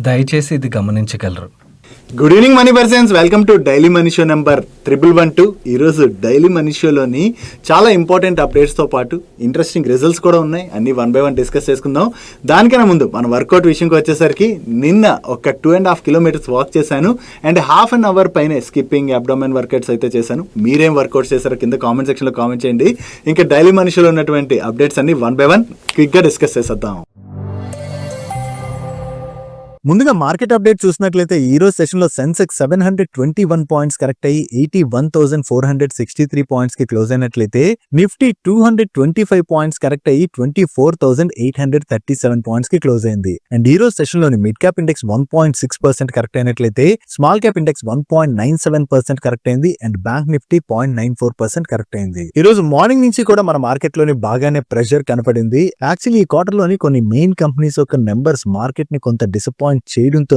దయచేసి ఇది గమనించగలరు. Good evening money persons, welcome to daily money show number 1112. ఈరోజు డైలీ మనీ షోలోని చాలా ఇంపార్టెంట్ అప్డేట్స్తో పాటు ఇంట్రెస్టింగ్ రిజల్ట్స్ కూడా ఉన్నాయి. అన్ని 1 by 1 డిస్కస్ చేసుకుందాం. దానికన్నా ముందు మన వర్కౌట్ విషయంకి వచ్చేసరికి నిన్న ఒక 2.5 kilometers వాక్ చేశాను అండ్ హాఫ్ అన్ అవర్ పైన స్కిప్పింగ్ అబ్డోమెన్ వర్కౌట్స్ అయితే చేశాను. మీరేం వర్కౌట్స్ చేశారో కింద కామెంట్ సెక్షన్లో కామెంట్ చేయండి. ఇంకా డైలీ మనీ షోలో ఉన్నటువంటి అప్డేట్స్ అన్ని 1 by 1 క్విక్గా డిస్కస్ చేసేద్దాం. ముందుగా మార్కెట్ అప్డేట్ చూసినట్లయితే ఈ రోజు సెషన్ లో సెన్సెక్స్ 721 పాయింట్స్ కరెక్ట్ అయ్యి 81,463 పాయింట్స్ కి క్లోజ్ అయినట్లయితే నిఫ్టీ 225 పాయింట్స్ కరెక్ట్ అయ్యి 24,837 పాయింట్స్ కి క్లోజ్ అయింది. అండ్ ఈ రోజు సెషన్ లోని మిడ్ క్యాప్ ఇండెక్స్ 1.6% కరెక్ట్ అయినట్లయితే స్మాల్ క్యాప్ ఇండెక్స్ 1.97% కరెక్ట్ అయింది. అండ్ బ్యాంక్ నిఫ్టీ 0.94% కరెక్ట్ అయింది. ఈ రోజు మార్నింగ్ నుంచి కూడా మన మార్కెట్ లోని బాగానే ప్రెషర్ కనపడింది. యాక్చువల్లీ ఈ క్వార్టర్ లోని కొన్ని మెయిన్ కంపెనీస్ యొక్క నెంబర్స్ మార్కెట్ ని కొంత డిసప్పాయింట్ చేయడంతో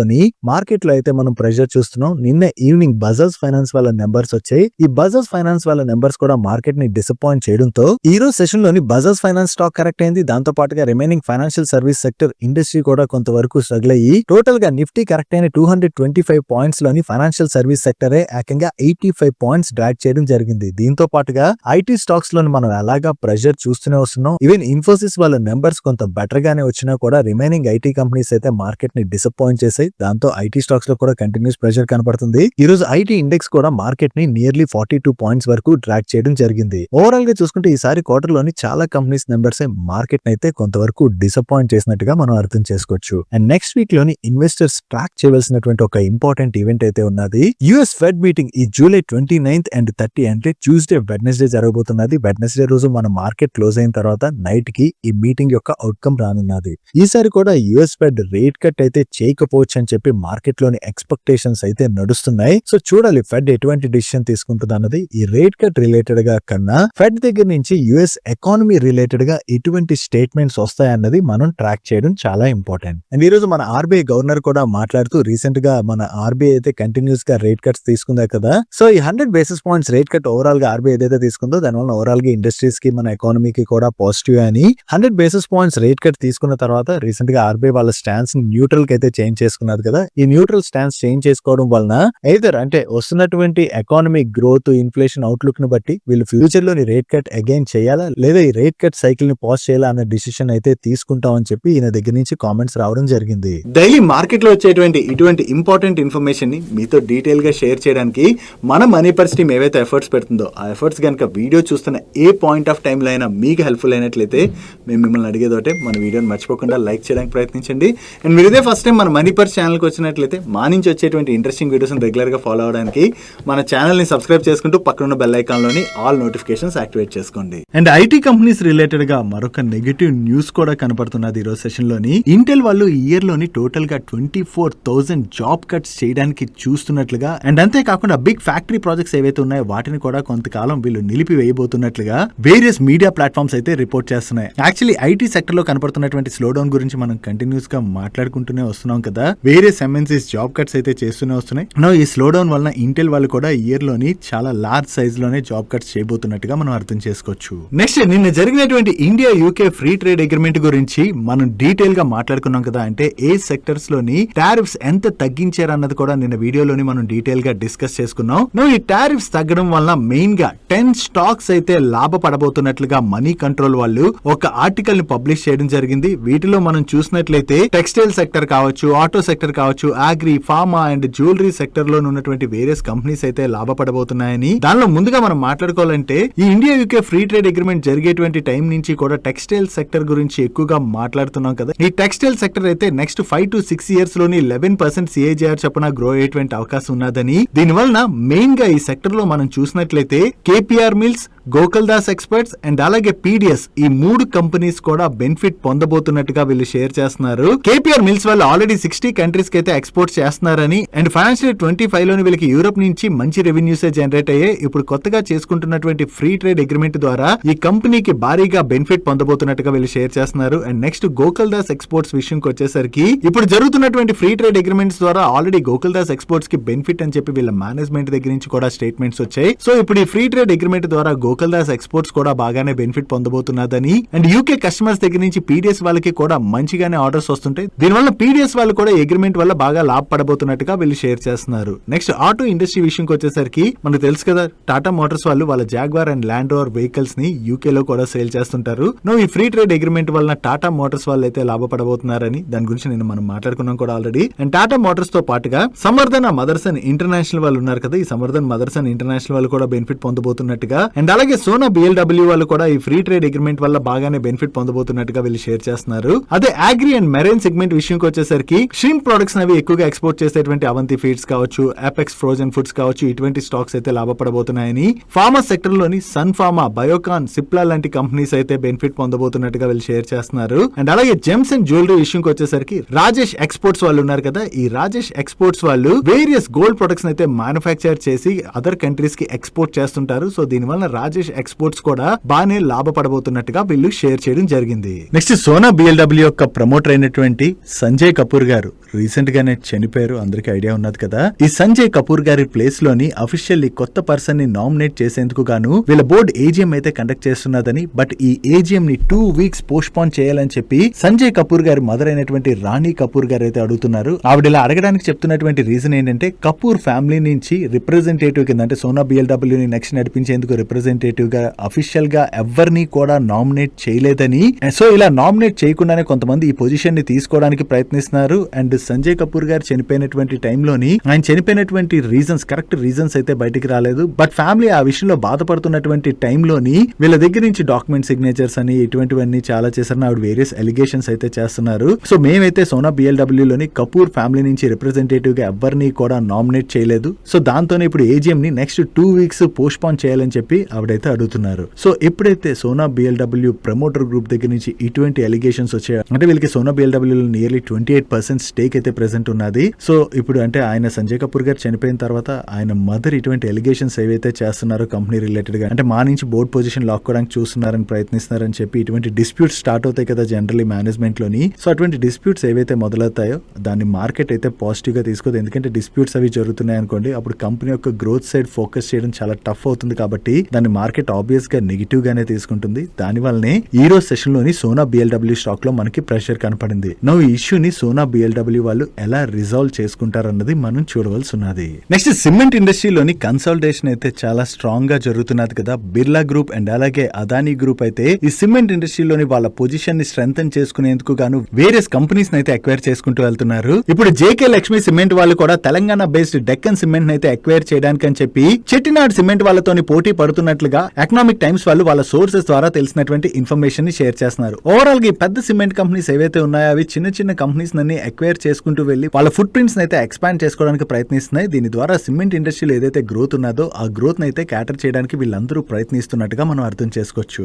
మార్కెట్ లో అయితే మనం ప్రెషర్ చూస్తున్నాం. నిన్న ఈవినింగ్ బజాజ్ ఫైనాన్స్ వాళ్ళ నెంబర్స్ వచ్చాయి. ఈ బజాజ్ ఫైనాన్స్ వాళ్ళ నెంబర్స్ కూడా మార్కెట్ ని డిసప్పాయింట్ చేయడంతో ఈ రోజు సెషన్ లోని బజాజ్ ఫైనాన్స్ స్టాక్ కరెక్ట్ అయింది. దాంతో పాటుగా remaining financial service sector industry కూడా కొంతవరకు స్ట్రగుల్ అయ్యి టోటల్ గా నిఫ్టీ కరెక్ట్ అయిన 225 పాయింట్స్ లోని ఫైనాన్షియల్ సర్వీస్ సెక్టరే ఏకంగా 85 పాయింట్స్ డ్రాగ్ చేయడం జరిగింది. దీంతో పాటుగా ఐటీ స్టాక్స్ లోని మనం ఎలాగా ప్రెషర్ చూస్తూనే వస్తున్నాం. ఈవెన్ ఇన్ఫోసిస్ వాళ్ళ నెంబర్స్ కొంత బెటర్ గానే వచ్చినా కూడా రిమైనింగ్ ఐటీ కంపెనీస్ అయితే మార్కెట్ ని డిసప్పాయింట్ చేసాయి. దాంతో ఐటీ స్టాక్స్ లో కూడా కంటిన్యూస్ ప్రెషర్ కనపడుతుంది. ఈ రోజు ఐటీ ఇండెక్స్ కూడా మార్కెట్ ని నియర్లీ 42 పాయింట్స్ వరకు ట్రాక్ చేయడం జరిగింది. ఓవరాల్ గా చూసుకుంటే ఈసారి క్వార్టర్ లోని చాలా కంపెనీస్ నెంబర్స్ మార్కెట్ అయితే కొంతవరకు డిసప్పాయింట్ చేసినట్టుగా మనం అర్థం చేసుకోవచ్చు. అండ్ నెక్స్ట్ వీక్ లోని ఇన్వెస్టర్స్ ట్రాక్ చేయవలసినటువంటి ఒక ఇంపార్టెంట్ ఈవెంట్ అయితే ఉన్నది. యుఎస్ ఫెడ్ మీటింగ్ ఈ జూలై 29th and 30 అంటే ట్యూస్డే వెడ్నెస్డే జరగబోతున్నది. వెడ్నెస్డే రోజు మన మార్కెట్ క్లోజ్ అయిన తర్వాత నైట్ కి ఈ మీటింగ్ యొక్క అవుట్కమ్ రానున్నది. ఈసారి కూడా యుఎస్ ఫెడ్ రేట్ కట్ అయితే చేయకపోవచ్చు అని చెప్పి మార్కెట్ లోని ఎక్స్పెక్టేషన్స్ అయితే నడుస్తున్నాయి. సో చూడాలి ఫెడ్ ఎటువంటి డిసిషన్ తీసుకుంటుంది అన్నది. ఈ రేట్ కట్ రిలేటెడ్ గా కన్నా ఫెడ్ దగ్గర నుంచి యుఎస్ ఎకానమీ రిలేటెడ్ గా ఎటువంటి స్టేట్మెంట్స్ వస్తాయన్నది మనం ట్రాక్ చేయడం చాలా ఇంపార్టెంట్. అండ్ ఈ రోజు మన ఆర్బీఐ గవర్నర్ కూడా మాట్లాడుతూ రీసెంట్ గా మన ఆర్బీఐ అయితే కంటిన్యూస్ గా రేట్ కట్స్ తీసుకుందా కదా. సో ఈ 100 basis points rate cut overall గా ఆర్బీఐ ఏదైతే తీసుకుందో దానివల్ల ఓవరాల్ గా ఇండస్ట్రీస్ కి మన ఎకానమీకి కూడా పాజిటివ్ అని 100 basis points రేట్ కట్ తీసుకున్న తర్వాత రీసెంట్ గా ఆర్బీఐ వాళ్ళ స్టాన్స్ న్యూట్రల్ కి అయితే చేంజ్ చేసుకున్నారు కదా. ఈ న్యూట్రల్ స్టాన్స్ చేంజ్ చేసుకోవడం వలన ఎయిదర్ అంటే వస్తున్నటువంటి ఎకానమిక్ గ్రోత్ ఇన్ఫ్లేషన్ అవుట్లుక్ ని బట్టి వీళ్ళు ఫ్యూచర్ లోని రేట్ కట్ అగైన్ చేయాలా లేదా ఈ రేట్ కట్ సైకిల్ ని పాజ్ చేయాలా అన్న డిసిషన్ అయితే తీసుకుంటామని చెప్పి ఈయన దగ్గర నుంచి కామెంట్స్ రావడం జరిగింది. డైలీ మార్కెట్ లో వచ్చేటువంటి ఇటువంటి ఇంపార్టెంట్ ఇన్ఫర్మేషన్ ని మీతో డీటెయిల్ గా షేర్ చేయడానికి మన మనీ పర్స్ టీమ్ ఏవైతే ఎఫర్ట్స్ పెడుతుందో ఆ ఎఫర్ట్స్ కనుక వీడియో చూస్తున్న ఏ పాయింట్ ఆఫ్ టైంలో అయినా మీకు హెల్ప్ఫుల్ అయినట్లయితే మేము మిమ్మల్ని అడిగేదోటే మన వీడియోని మర్చిపోకుండా లైక్ చేయడానికి ప్రయత్నించండి. అండ్ మీరు ఇదే ఫస్ట్ టైం మన మనీ పర్స్ ఛానల్కి వచ్చినట్లయితే మా నుంచి వచ్చేటువంటి ఇంట్రెస్టింగ్ వీడియోస్ రెగ్యులర్ గా ఫాలో అవడానికి మన ఛానల్ ని సబ్స్క్రైబ్ చేసుకుంటూ పక్కన బెల్ ఐకాన్ లోని ఆల్ నోటిఫికేషన్స్ యాక్టివేట్ చేసుకోండి. అండ్ ఐటీ కంపెనీస్ రిలేటెడ్ గా మరొక నెగటివ్ న్యూస్ కూడా కనపడుతున్నది ఈ రోజు సెషన్ లోని. ఇంటెల్ వాళ్ళు ఈ ఇయర్ లోని టోటల్ గా 24,000 జాబ్ కట్స్ చేయడానికి చూస్తున్నట్లుగా అండ్ అంతేకాకుండా బిగ్ ఫ్యాక్టరీ ప్రాజెక్ట్స్ ఏవైతే ఉన్నాయో వాటిని కూడా కొంతకాలం వీళ్ళు నిలిపి వేయబోతున్నట్లుగా వేరియస్ మీడియా ప్లాట్ఫామ్స్ అయితే రిపోర్ట్ చేస్తున్నాయి. యాక్చువల్లీ ఐటీ సెక్టర్ లో కనపడుతున్నటువంటి స్లో డౌన్ గురించి మనం కంటిన్యూస్ గా మాట్లాడుకుంటూనే వస్తున్నాం కదా. వేరియస్ ఎంఎన్సీస్ జాబ్ కట్స్ అయితే చేస్తూనే వస్తున్నాయి. ఈ స్లో డౌన్ వలన ఇంటెల్ వాళ్ళు కూడా ఇయర్ లోని చాలా లార్జ్ సైజ్ లోనే జాబ్ కట్స్ చేయబోతున్నట్టుగా మనం అర్థం చేసుకోవచ్చు. నెక్స్ట్ నిన్న జరిగినటువంటి India UK free trade agreement గురించి మనం డీటెయిల్ గా మాట్లాడుకున్నాం కదా. అంటే ఏ సెక్టర్స్ లోని టారిఫ్స్ ఎంత తగ్గించారన్నది కూడా నిన్న వీడియోలోని మనం డీటెయిల్ గా డిస్కస్ చేసుకున్నాం. ఈ టారిఫ్స్ తగ్గడం వల్ల మెయిన్ గా 10 స్టాక్స్ అయితే లాభపడబోతున్నట్లుగా మనీ కంట్రోల్ వాళ్ళు ఒక ఆర్టికల్ ని పబ్లిష్ చేయడం జరిగింది. వీటిలో మనం చూసినట్లయితే టెక్స్టైల్ సెక్టర్ కావచ్చు, ఆటో సెక్టర్ కావచ్చు, agri, pharma and jewellery sector లో ఉన్నటువంటి వేరియస్ కంపెనీస్ అయితే లాభపడబోతున్నాయని. దానిలో ముందుగా మనం మాట్లాడుకోవాలంటే ఈ India UK free trade agreement జరిగేటువంటి టైం నుంచి కూడా టెక్స్టైల్ సెక్టర్ గురించి ఎక్కువగా మాట్లాడుతున్నాం కదా. ఈ టెక్స్టైల్ సెక్టర్ అయితే నెక్స్ట్ 5 to 6 years లోని 11% CAGR చొప్పున గ్రో అయ్యేటువంటి అవకాశం ఉన్నదని. దీని వలన మెయిన్ గా ఈ సెక్టర్ లో మనం చూసినట్లయితే కేపీఆర్ మిల్స్, గోకుల్దాస్ ఎక్స్పర్ట్స్ అండ్ అలాగే పీడిఎస్ ఈ 3 కంపెనీస్ కూడా బెనిఫిట్ పొందబోతున్నట్టుగా వీళ్ళు షేర్ చేస్తున్నారు. కేపీఆర్ మిల్స్ వాళ్ళు ఆల్రెడీ 60 కంట్రీస్ కి అయితే ఎక్స్పోర్ట్ చేస్తున్నారని అండ్ ఫైనాన్షియల్ 25 లోని వీళ్ళకి యూరోప్ నుంచి మంచి రెవెన్యూస్ జనరేట్ అయ్యాయి. ఇప్పుడు కొత్తగా చేసుకుంటున్నటువంటి ఫ్రీ ట్రేడ్ అగ్రిమెంట్ ద్వారా ఈ కంపెనీకి భారీగా బెనిఫిట్ పొందబోతున్నట్టుగా వీళ్ళు షేర్ చేస్తున్నారు. అండ్ నెక్స్ట్ గోకుల్దాస్ ఎక్స్పోర్ట్స్ విషయంకి వచ్చేసరికి ఇప్పుడు జరుగుతున్నటువంటి ఫ్రీ ట్రేడ్ అగ్రిమెంట్స్ ద్వారా ఆల్రెడీ గోకుల్దాస్ ఎక్స్పోర్ట్స్ కి బెనిఫిట్ అని చెప్పి వీళ్ళ మేనేజ్మెంట్ దగ్గర నుంచి కూడా స్టేట్మెంట్స్ వచ్చాయి. సో ఇప్పుడు ఈ ఫ్రీ ట్రేడ్ అగ్రిమెంట్ ద్వారా గోకుల్దాస్ ఎక్స్పోర్ట్స్ కూడా బాగానే బెనిఫిట్ పొందబోతున్నదని అండ్ యూకే కస్టమర్స్ దగ్గర నుంచి పీడిఎస్ వాళ్ళకి కూడా మంచిగానే ఆర్డర్స్ వస్తుంటాయి. దీనివల్ల పీడిఎస్ మోటార్స్ వాళ్ళు కూడా అగ్రిమెంట్ వల్ల బాగా లాభపడబోతున్నట్టుగా వీళ్ళు షేర్ చేస్తున్నారు. నెక్స్ట్ ఆటో ఇండస్ట్రీ విషయంకి వచ్చేసరికి మనకు తెలుసు కదా, టాటా మోటార్స్ వాళ్ళు వాళ్ళ jaguar and land rover vehicles ని యూకే లో కూడా సేల్ చేస్తుంటారు. ఈ ఫ్రీ ట్రేడ్ అగ్రిమెంట్ వల్ల టాటా మోటార్స్ వాళ్ళు అయితే లాభపడబోతున్నారని దాని గురించి నేను మనం మాట్లాడుకున్నాం కూడా ఆల్రెడీ. అండ్ టాటా మోటార్స్ తో పాటుగా సమర్థన్ మదర్సన్ ఇంటర్నేషనల్ వాళ్ళు ఉన్నారు కదా, ఈ సమర్థన్ మదర్సన్ ఇంటర్నేషనల్ వాళ్ళు కూడా బెనిఫిట్ పొందబోతున్నట్టుగా, అండ్ అలాగే సోనా BLW వాళ్ళు కూడా ఈ ఫ్రీ ట్రేడ్ అగ్రిమెంట్ వల్ల బాగానే బెనిఫిట్ పొందబోతున్నట్టుగా వీళ్ళు షేర్ చేస్తున్నారు. అదే అగ్రి అండ్ మెరైన్ సెగ్మెంట్ విషయంకి వచ్చేసరికి షింప్ ప్రొడక్ట్స్ అవి ఎక్కువగా ఎక్స్పోర్ట్ చేసేటువంటి అవంతి ఫీడ్స్ కావచ్చు, అపెక్స్ ఫ్రోజన్ ఫుడ్స్ కావచ్చు, ఇటువంటి స్టాక్స్ అయితే లాభపడబోతున్నాయని, ఫార్మా సెక్టర్ లోని సన్ ఫార్మా, బయోకాన్, సిప్లా లాంటి కంపెనీస్ అయితే బెనిఫిట్ పొందబోతున్నట్టుగా వీళ్ళు షేర్ చేస్తున్నారు. అండ్ అలాగే జెమ్స్ అండ్ జ్యువెలరీ విషయంకి వచ్చేసరికి రాజేష్ ఎక్స్పోర్ట్స్ వాళ్ళు ఉన్నారు కదా, ఈ రాజేష్ ఎక్స్పోర్ట్స్ వాళ్ళు వేరియస్ గోల్డ్ ప్రొడక్ట్స్ అయితే మ్యానుఫ్యాక్చర్ చేసి అదర్ కంట్రీస్ కి ఎక్స్పోర్ట్ చేస్తుంటారు. సో దీనివల్ల రాజేష్ ఎక్స్పోర్ట్స్ కూడా బాగానే లాభపడబోతున్నట్టుగా వీళ్ళు షేర్ చేయడం జరిగింది. నెక్స్ట్ సోనా BLW యొక్క ప్రమోటర్ అయినటువంటి సంజయ్ కపూర్ గారు రీసెంట్ గానే చనిపోయారు, అందరికి ఐడియా ఉన్నది కదా. ఈ సంజయ్ కపూర్ గారి ప్లేస్ లోని అఫీషియల్లీ కొత్త పర్సన్ ని నామినేట్ చేసేందుకు గాను వీళ్ళ బోర్డు AGM అయితే కండక్ట్ చేస్తున్నదని, బట్ ఈ AGM ని 2 వీక్స్ పోస్ట్ పోన్ చేయాలని చెప్పి సంజయ్ కపూర్ గారి మదర్ అయినటువంటి రాణి కపూర్ గారు అయితే అడుగుతున్నారు. ఆవిడ ఇలా అడగడానికి చెప్తున్నటువంటి రీజన్ ఏంటంటే, కపూర్ ఫ్యామిలీ నుంచి రిప్రజెంటేటివ్ కింద, అంటే సోనా BLW ని నెక్స్ట్ నడిపించేందుకు రిప్రజెంటేటివ్ గా అఫీషియల్ గా ఎవరిని కూడా నామినేట్ చేయలేదని, సో ఇలా నామినేట్ చేయకుండానే కొంతమంది ఈ పొజిషన్ ని తీసుకోవడానికి ప్రయత్నిస్తున్నారు. అండ్ సంజయ్ కపూర్ గారు చనిపోయినటువంటి టైంలోని ఆయన చనిపోయినటువంటి రీజన్స్, కరెక్ట్ రీజన్స్ అయితే బయటికి రాలేదు. బట్ ఫ్యామిలీ ఆ విషయంలో బాధపడుతున్నటువంటి టైంలోని వీళ్ళ దగ్గర నుంచి డాక్యుమెంట్ సిగ్నేచర్స్ అని ఇటువంటివన్నీ చాలా చేశారని ఆవిడ వేరియస్ ఎలిగేషన్స్ అయితే చేస్తున్నారు. సో మేమైతే సోనా BLW లోని కపూర్ ఫ్యామిలీ నుంచి రిప్రజెంటేటివ్ గా ఎవరిని కూడా నామినేట్ చేయలేదు. సో దాంతోనే ఇప్పుడు AGM ని నెక్స్ట్ 2 వీక్స్ పోస్ట్ పోన్ చేయాలని చెప్పి ఆవిడైతే అడుగుతున్నారు. సో ఎప్పుడైతే సోనా BLW ప్రమోటర్ గ్రూప్ దగ్గర నుంచి ఇటువంటి ఎలిగేషన్స్ వచ్చాయో, అంటే వీళ్ళకి సోనా BLW లో నియర్లీ 28% స్టేక్ అయితే ప్రెసెంట్ ఉన్నది. సో ఇప్పుడు అంటే ఆయన సంజయ్ కపూర్ గారు చనిపోయిన తర్వాత ఆయన మదర్ ఇటువంటి ఎలిగేషన్స్ ఏవైతే చేస్తున్నారో కంపెనీ రిలేటెడ్ గా, అంటే మా నుంచి బోర్డ్ పొజిషన్ లాక్కోవడానికి చూస్తున్నారని ప్రయత్నిస్తున్నారని చెప్పి ఇటువంటి డిస్ప్యూట్స్ స్టార్ట్ అవుతాయి కదా జనరల్లీ మేనేజ్మెంట్ లోని. సో అటువంటి డిస్ప్యూట్స్ ఏవైతే మొదలవుతాయో దాన్ని మార్కెట్ అయితే పాజిటివ్ గా తీసుకోదు. ఎందుకంటే డిస్ప్యూట్స్ అవి జరుగుతున్నాయి అనుకోండి, అప్పుడు కంపెనీ యొక్క గ్రోత్ సైడ్ ఫోకస్ చేయడం చాలా టఫ్ అవుతుంది కాబట్టి దాన్ని మార్కెట్ ఆబ్వియస్ గా నెగిటివ్ గానే తీసుకుంటుంది. దాని వల్లనే ఈ రోజు సెషన్ లోని సోనా BLW స్టాక్ లో మనకి ప్రెషర్ కనపడింది. ఈ ఇష్యూని సోనా BLW వాళ్ళు ఎలా రిజాల్వ్ చేసుకుంటారన్నది మనం చూడవలసి ఉన్నది. నెక్స్ట్ సిమెంట్ ఇండస్ట్రీలోని కన్సల్టేషన్ అయితే చాలా స్ట్రాంగ్ గా జరుగుతున్నది కదా. బిర్లా గ్రూప్ అండ్ అలాగే అదానీ గ్రూప్ అయితే ఈ సిమెంట్ ఇండస్ట్రీలోని వాళ్ళ పొజిషన్ ని స్ట్రెంథెన్ చేసుకునేందుకు గాను వేరియస్ కంపెనీస్ అయితే అక్వైర్ చేసుకుంటూ వెళ్తున్నారు. ఇప్పుడు JK లక్ష్మి సిమెంట్ వాళ్ళు కూడా తెలంగాణ బేస్డ్ డెక్కన్ సిమెంట్ అయితే అక్వైర్ చేయడానికి అని చెప్పి చెట్టినాడ్ సిమెంట్ వాళ్ళతోని పోటీ పడుతున్నట్లుగా ఎకనామిక్ టైమ్స్ వాళ్ళు వాళ్ళ సోర్సెస్ ద్వారా తెలిసినటువంటి ఇన్ఫర్మేషన్ ని షేర్ చేస్తున్నారు. ఓవరాల్ గా ఈ పెద్ద సిమెంట్ కంపెనీస్ ఏవైతే ఉన్నాయో అవి చిన్న చిన్న కంపెనీస్ ని అక్వైర్ చేసుకుంటూ వెళ్లి వాళ్ళ ఫుట్ ప్రింట్స్ అయితే ఎక్స్పాండ్ చేసుకోవడానికి ప్రయత్నిస్తున్నాయి. దీని ద్వారా సిమెంట్ ఇండస్ట్రీలో ఏదైతే గ్రోత్ ఉన్నదో ఆ గ్రోత్ అయితే క్యాటర్ చేయడానికి వీళ్ళందరూ ప్రయత్నిస్తున్నట్టుగా మనం అర్థం చేసుకోవచ్చు.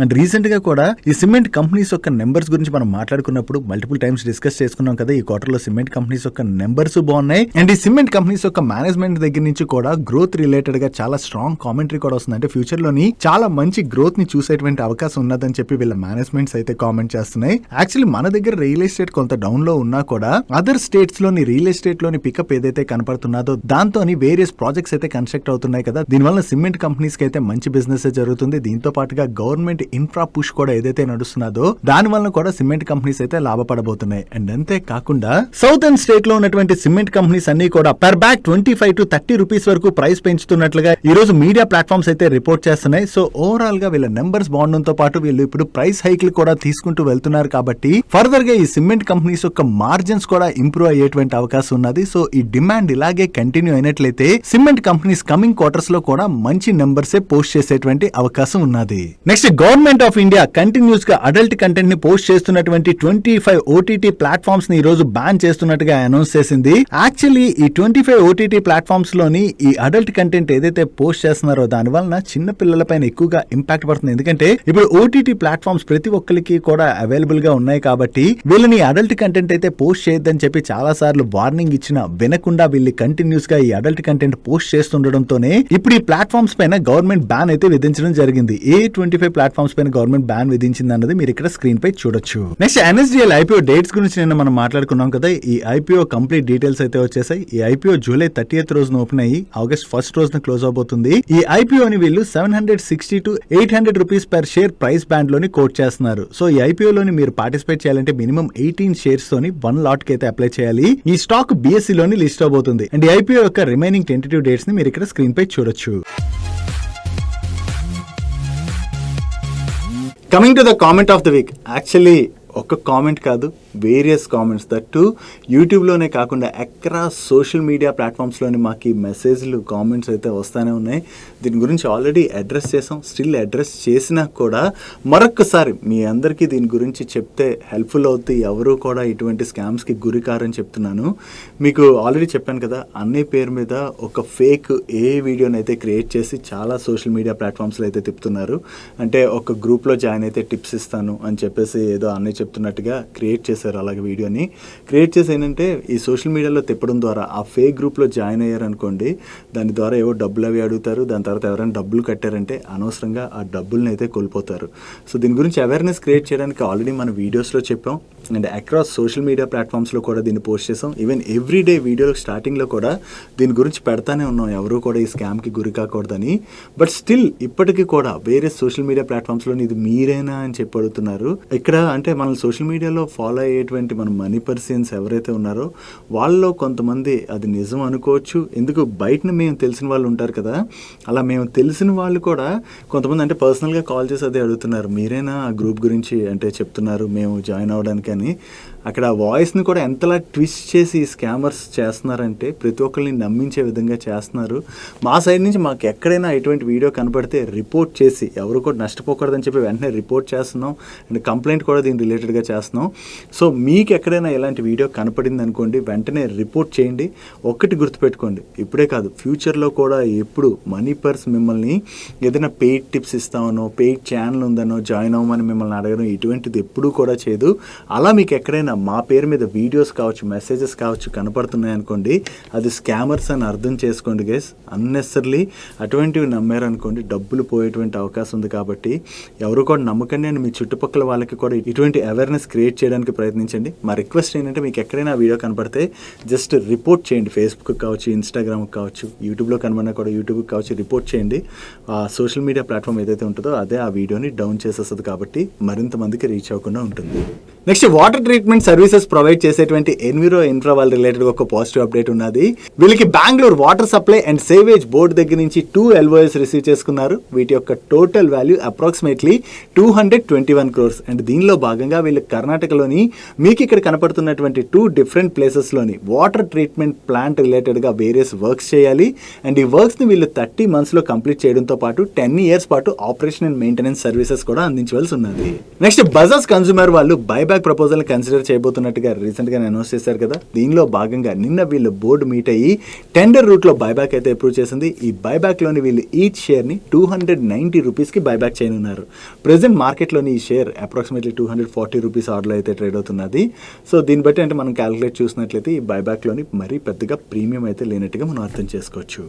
అండ్ రీసెంట్ గా కూడా ఈ సిమెంట్ కంపెనీస్ యొక్క నెంబర్స్ గురించి మనం మాట్లాడుకున్నప్పుడు మల్టిపుల్ టైమ్స్ డిస్కస్ చేసుకున్నాం కదా. ఈ క్వార్టర్ లో సిమెంట్ కంపెనీస్ యొక్క నెంబర్స్ బాగున్నాయి. అండ్ ఈ సిమెంట్ కంపెనీస్ యొక్క మేనేజ్మెంట్ దగ్గర నుంచి కూడా గ్రోత్ రిలేటెడ్ గా చాలా స్ట్రాంగ్ కామెంటరీ కూడా వస్తుంది. అంటే ఫ్యూచర్ లోని చాలా మంచి గ్రోత్ ని చూసేటువంటి అవకాశం ఉన్నదని చెప్పి వీళ్ళ మేనేజ్మెంట్స్ అయితే కామెంట్ చేస్తున్నాయి. యాక్చువల్లీ మన దగ్గర రియల్ ఎస్టేట్ కొంత డౌన్ లో ఉన్నా కూడా అదర్ స్టేట్స్ లోని రియల్ ఎస్టేట్ లోని పికప్ ఏదైతే కనపడుతున్నదో దాంతో వేరియస్ ప్రాజెక్ట్స్ అయితే కన్స్ట్రక్ట్ అవుతున్నాయి కదా. దీనివల్ల సిమెంట్ కంపెనీస్ కి అయితే మంచి బిజినెస్ జరుగుతుంది. దీంతో పాటుగా గవర్నమెంట్ ఇన్ఫ్రా పుష్ కూడా ఏదైతే నడుస్తున్నదో దాని వల్ల కూడా సిమెంట్ కంపెనీస్ అయితే లాభపడబోతున్నాయి. అండ్ అంతే కాకుండా సౌతర్న్ స్టేట్ లో ఉన్నటువంటి సిమెంట్ కంపెనీస్ అన్ని కూడా పర్ బ్యాగ్ 25 to 30 రూపీస్ వరకు ప్రైస్ పెంచుతున్నట్లుగా ఈ రోజు మీడియా ప్లాట్ఫామ్స్ అయితే రిపోర్ట్ చేస్తున్నాయి. సో ఓవరాల్ గా వీళ్ళ నెంబర్స్ బాగుండడంతో పాటు వీళ్ళు ఇప్పుడు ప్రైస్ హైక్లు కూడా తీసుకుంటూ వెళ్తున్నారు కాబట్టి ఫర్దర్ గా ఈ సిమెంట్ కంపెనీస్ యొక్క మార్జిన్స్ కూడా ఇంప్రూవ్ అయ్యేటువంటి అవకాశం ఉన్నది. సో ఈ డిమాండ్ ఇలాగే కంటిన్యూ అయినట్లయితే సిమెంట్ కంపెనీస్ కమింగ్ క్వార్టర్స్ లో కూడా మంచి నెంబర్స్ పోస్ట్ చేసేటువంటి అవకాశం ఉన్నది. Next government of India continuous గా అడల్ట్ కంటెంట్ ని పోస్ట్ చేస్తున్నటువంటి 25 OTT ప్లాట్ఫామ్స్ ని ఈ రోజు బ్యాన్ చేస్తున్నట్టుగా అనౌన్స్ చేసింది. యాక్చువల్లీ ఈ 25 OTT ప్లాట్ఫామ్స్ లోని ఈ అడల్ట్ కంటెంట్ ఏదైతే పోస్ట్ చేస్తున్నారో దాని వలన చిన్న పిల్లల పైన ఎక్కువగా ఇంపాక్ట్ పడుతుంది. ఎందుకంటే ఇప్పుడు OTT ప్లాట్ఫామ్స్ ప్రతి ఒక్కరికి కూడా అవైలబుల్ గా ఉన్నాయి కాబట్టి వీళ్ళని అడల్ట్ కంటెంట్ అయితే పోస్ట్ చేయొద్దని చెప్పి చాలా సార్లు వార్నింగ్ ఇచ్చినా వినకుండా వీళ్ళు కంటిన్యూస్ గా ఈ అడల్ట్ కంటెంట్ పోస్ట్ చేస్తుండడంతోనే ఇప్పుడు ఈ ప్లాట్ఫామ్స్ పైన గవర్నమెంట్ బ్యాన్ అయితే విధించడం జరిగింది. ఏ 25 ప్లాట్ఫామ్స్ పైన గవర్నమెంట్ బ్యాన్ విధించింది అన్నది మీరు ఇక్కడ స్క్రీన్ పై చూడొచ్చు. నెక్స్ట్ NSDL IPO డేట్స్ గురించి నిన్న మనం మాట్లాడుకున్నాం కదా. ఈ IPO కంప్లీట్ డీటెయిల్స్ అయితే వచ్చేసాయి. ఈ IPO జూలై 30th రోజున ఓపెన్ అయ్యి ఆగస్ట్ 1st రోజున క్లోజ్ అవబోతుంది. ఈ IPO ని వీళ్ళు 760 to 800 rupees per share price band లోని కోట్ చేస్తున్నారు. సో ఈ IPO లోని మీరు పార్టిసిపేట్ చేయాలంటే మినిమం 18 షేర్స్ తోని 1 లాట్ కి అయితే అప్లై చేయాలి. ఈ స్టాక్ BSE లోని లిస్ట్ అవబోతుంది. అండ్ IPO యొక్క రిమైనింగ్ టెంటేటివ్ డేట్స్ ని మీరు ఇక్కడ స్క్రీన్ పై చూడొచ్చు. Coming to the comment of the week. Actually ఒక కామెంట్ కాదు, వేరియస్ కామెంట్స్ దట్టు యూట్యూబ్లోనే కాకుండా అక్రాస్ సోషల్ మీడియా ప్లాట్ఫామ్స్లోని మాకు ఈ మెసేజ్లు కామెంట్స్ అయితే వస్తూనే ఉన్నాయి. దీని గురించి ఆల్రెడీ అడ్రస్ చేసాం. స్టిల్ అడ్రస్ చేసినా కూడా మరొక్కసారి మీ అందరికీ దీని గురించి చెప్తే హెల్ప్ఫుల్ అవుతుంది. ఎవరు కూడా ఇటువంటి స్కామ్స్కి గురి కారని చెప్తున్నాను. మీకు ఆల్రెడీ చెప్పాను కదా, అన్నయ్య పేరు మీద ఒక ఫేక్ వీడియోని అయితే క్రియేట్ చేసి చాలా సోషల్ మీడియా ప్లాట్ఫామ్స్లో అయితే తిప్పుతున్నారు. అంటే ఒక గ్రూప్లో జాయిన్ అయితే టిప్స్ ఇస్తాను అని చెప్పేసి ఏదో అన్నయ్య చెప్తున్నట్టుగా క్రియేట్ చేశారు. అలాగే వీడియోని క్రియేట్ చేసి ఏంటంటే ఈ సోషల్ మీడియాలో తిప్పడం ద్వారా ఆ ఫేక్ గ్రూప్లో జాయిన్ అయ్యారనుకోండి, దాని ద్వారా ఏవో డబ్బులు అవి అడుగుతారు. దాని తర్వాత ఎవరైనా డబ్బులు కట్టారంటే అనవసరంగా ఆ డబ్బుల్ని అయితే కోల్పోతారు. సో దీని గురించి అవేర్నెస్ క్రియేట్ చేయడానికి ఆల్రెడీ మన వీడియోస్లో చెప్పాం. అండ్ అక్రాస్ సోషల్ మీడియా ప్లాట్ఫామ్స్లో కూడా దీన్ని పోస్ట్ చేసాం. ఈవెన్ ఎవ్రీడే వీడియో స్టార్టింగ్లో కూడా దీని గురించి పెడతానే ఉన్నాం, ఎవరు కూడా ఈ స్కామ్కి గురి కాకూడదని. బట్ స్టిల్ ఇప్పటికీ కూడా వేరే సోషల్ మీడియా ప్లాట్ఫామ్స్లో ఇది మీరేనా అని చెప్పి అడుగుతున్నారు. ఇక్కడ అంటే మన సోషల్ మీడియాలో ఫాలో అయ్యేటువంటి మన మనీ పర్సన్స్ ఎవరైతే ఉన్నారో వాళ్ళలో కొంతమంది అది నిజం అనుకోవచ్చు. ఎందుకు బయటను మేము తెలిసిన వాళ్ళు ఉంటారు కదా, అలా మేము తెలిసిన వాళ్ళు కూడా కొంతమంది అంటే పర్సనల్గా కాల్ చేసి అదే అడుగుతున్నారు, మీరేనా ఆ గ్రూప్ గురించి అంటే చెప్తున్నారు మేము జాయిన్ అవ్వడానికి అని. అక్కడ వాయిస్ని కూడా ఎంతలా ట్విస్ట్ చేసి స్కామర్స్ చేస్తున్నారంటే ప్రతి ఒక్కరిని నమ్మించే విధంగా చేస్తున్నారు. మా సైడ్ నుంచి మాకు ఎక్కడైనా ఎటువంటి వీడియో కనపడితే రిపోర్ట్ చేసి ఎవరు కూడా నష్టపోకూడదని చెప్పి వెంటనే రిపోర్ట్ చేస్తున్నాం. అండ్ కంప్లైంట్ కూడా దీని రిలేటెడ్గా చేస్తున్నాం. సో మీకు ఎక్కడైనా ఇలాంటి వీడియో కనపడింది అనుకోండి, వెంటనే రిపోర్ట్ చేయండి. ఒక్కటి గుర్తుపెట్టుకోండి, ఇప్పుడే కాదు ఫ్యూచర్లో కూడా ఎప్పుడు మనీ పర్స్ మిమ్మల్ని ఏదైనా పెయిడ్ టిప్స్ ఇస్తామనో, పెయిడ్ ఛానల్ ఉందనో జాయిన్ అవ్వమని మిమ్మల్ని అడగడం ఇటువంటిది ఎప్పుడూ కూడా చేయదు. అలా మీకు ఎక్కడైనా మా పేరు మీద వీడియోస్ కావచ్చు, మెసేజెస్ కావచ్చు కనపడుతున్నాయి అనుకోండి, అది స్కామర్స్ అని అర్థం చేసుకోండి గైస్. అన్నెసర్లీ అటువంటివి నమ్మారనుకోండి డబ్బులు పోయేటువంటి అవకాశం ఉంది. కాబట్టి ఎవరు కూడా నమ్మకండి. అండ్ మీ చుట్టుపక్కల వాళ్ళకి కూడా ఇటువంటి అవేర్నెస్ క్రియేట్ చేయడానికి ప్రయత్నించండి. మా రిక్వెస్ట్ ఏంటంటే మీకు ఎక్కడైనా వీడియో కనపడితే జస్ట్ రిపోర్ట్ చేయండి. ఫేస్బుక్ కావచ్చు, ఇన్స్టాగ్రామ్కి కావచ్చు, యూట్యూబ్లో కనబడినా కూడా యూట్యూబ్కి కావచ్చు రిపోర్ట్ చేయండి. ఆ సోషల్ మీడియా ప్లాట్ఫామ్ ఏదైతే ఉంటుందో అదే ఆ వీడియోని డౌన్ చేసేస్తుంది కాబట్టి మరింత మందికి రీచ్ అవ్వకుండా ఉంటుంది. Next water treatment services provide చేసేటువంటి ఎన్విరో ఇన్ఫ్రా వాళ్ళ రిలేటెడ్ ఒక పాజిటివ్ అప్డేట్ ఉన్నది. వీళ్ళకి Bengaluru water supply and savage board దగ్గర నుంచి 2 LOAs రిసీవ్ చేసుకున్నారు. వీటి యొక్క total value approximately 221 crores. And దీనిలో భాగంగా వీళ్ళు కర్ణాటకలోని మీకు ఇక్కడ కనపడుతున్నటువంటి 2 డిఫరెంట్ ప్లేసెస్లోని వాటర్ ట్రీట్మెంట్ ప్లాంట్ రిలేటెడ్గా వేరియస్ వర్క్స్ చేయాలి. అండ్ ఈ వర్క్స్ని వీళ్ళు 30 monthsలో కంప్లీట్ చేయడంతో పాటు 10 years పాటు ఆపరేషన్ అండ్ మెయింటెనెన్స్ సర్వీసెస్ కూడా అందించవలసి ఉన్నది. నెక్స్ట్ బజాజ్ కన్స్యూమర్ వాళ్ళు బైబ్యాక్ ప్రపోజల్ కన్సిడర్ చేయబోతున్నట్టుగా రీసెంట్గా అనౌన్స్ చేశారు కదా. దీనిలో భాగంగా నిన్న వీళ్ళు బోర్డు మీట్ అయ్యి టెండర్ రూట్లో బైబ్యాక్ అయితే అప్రూవ్ చేసింది. ఈ బైబ్యాక్లోని వీళ్ళు ఈచ్ షేర్ని 290 రూపీస్కి బైబ్యాక్ చేయనున్నారు. ప్రెసెంట్ మార్కెట్లోని ఈ షేర్ అప్రాక్సిమేట్లీ 240 రూపీస్ ఆర్డర్లో అయితే ట్రేడ్ అవుతున్నది. సో దీన్ని బట్టి అంటే మనం క్యాలిక్యులేట్ చూసినట్లయితే ఈ బైబ్యాక్లోని మరీ పెద్దగా ప్రీమియం అయితే లేనట్టుగా మనం అర్థం చేసుకోవచ్చు.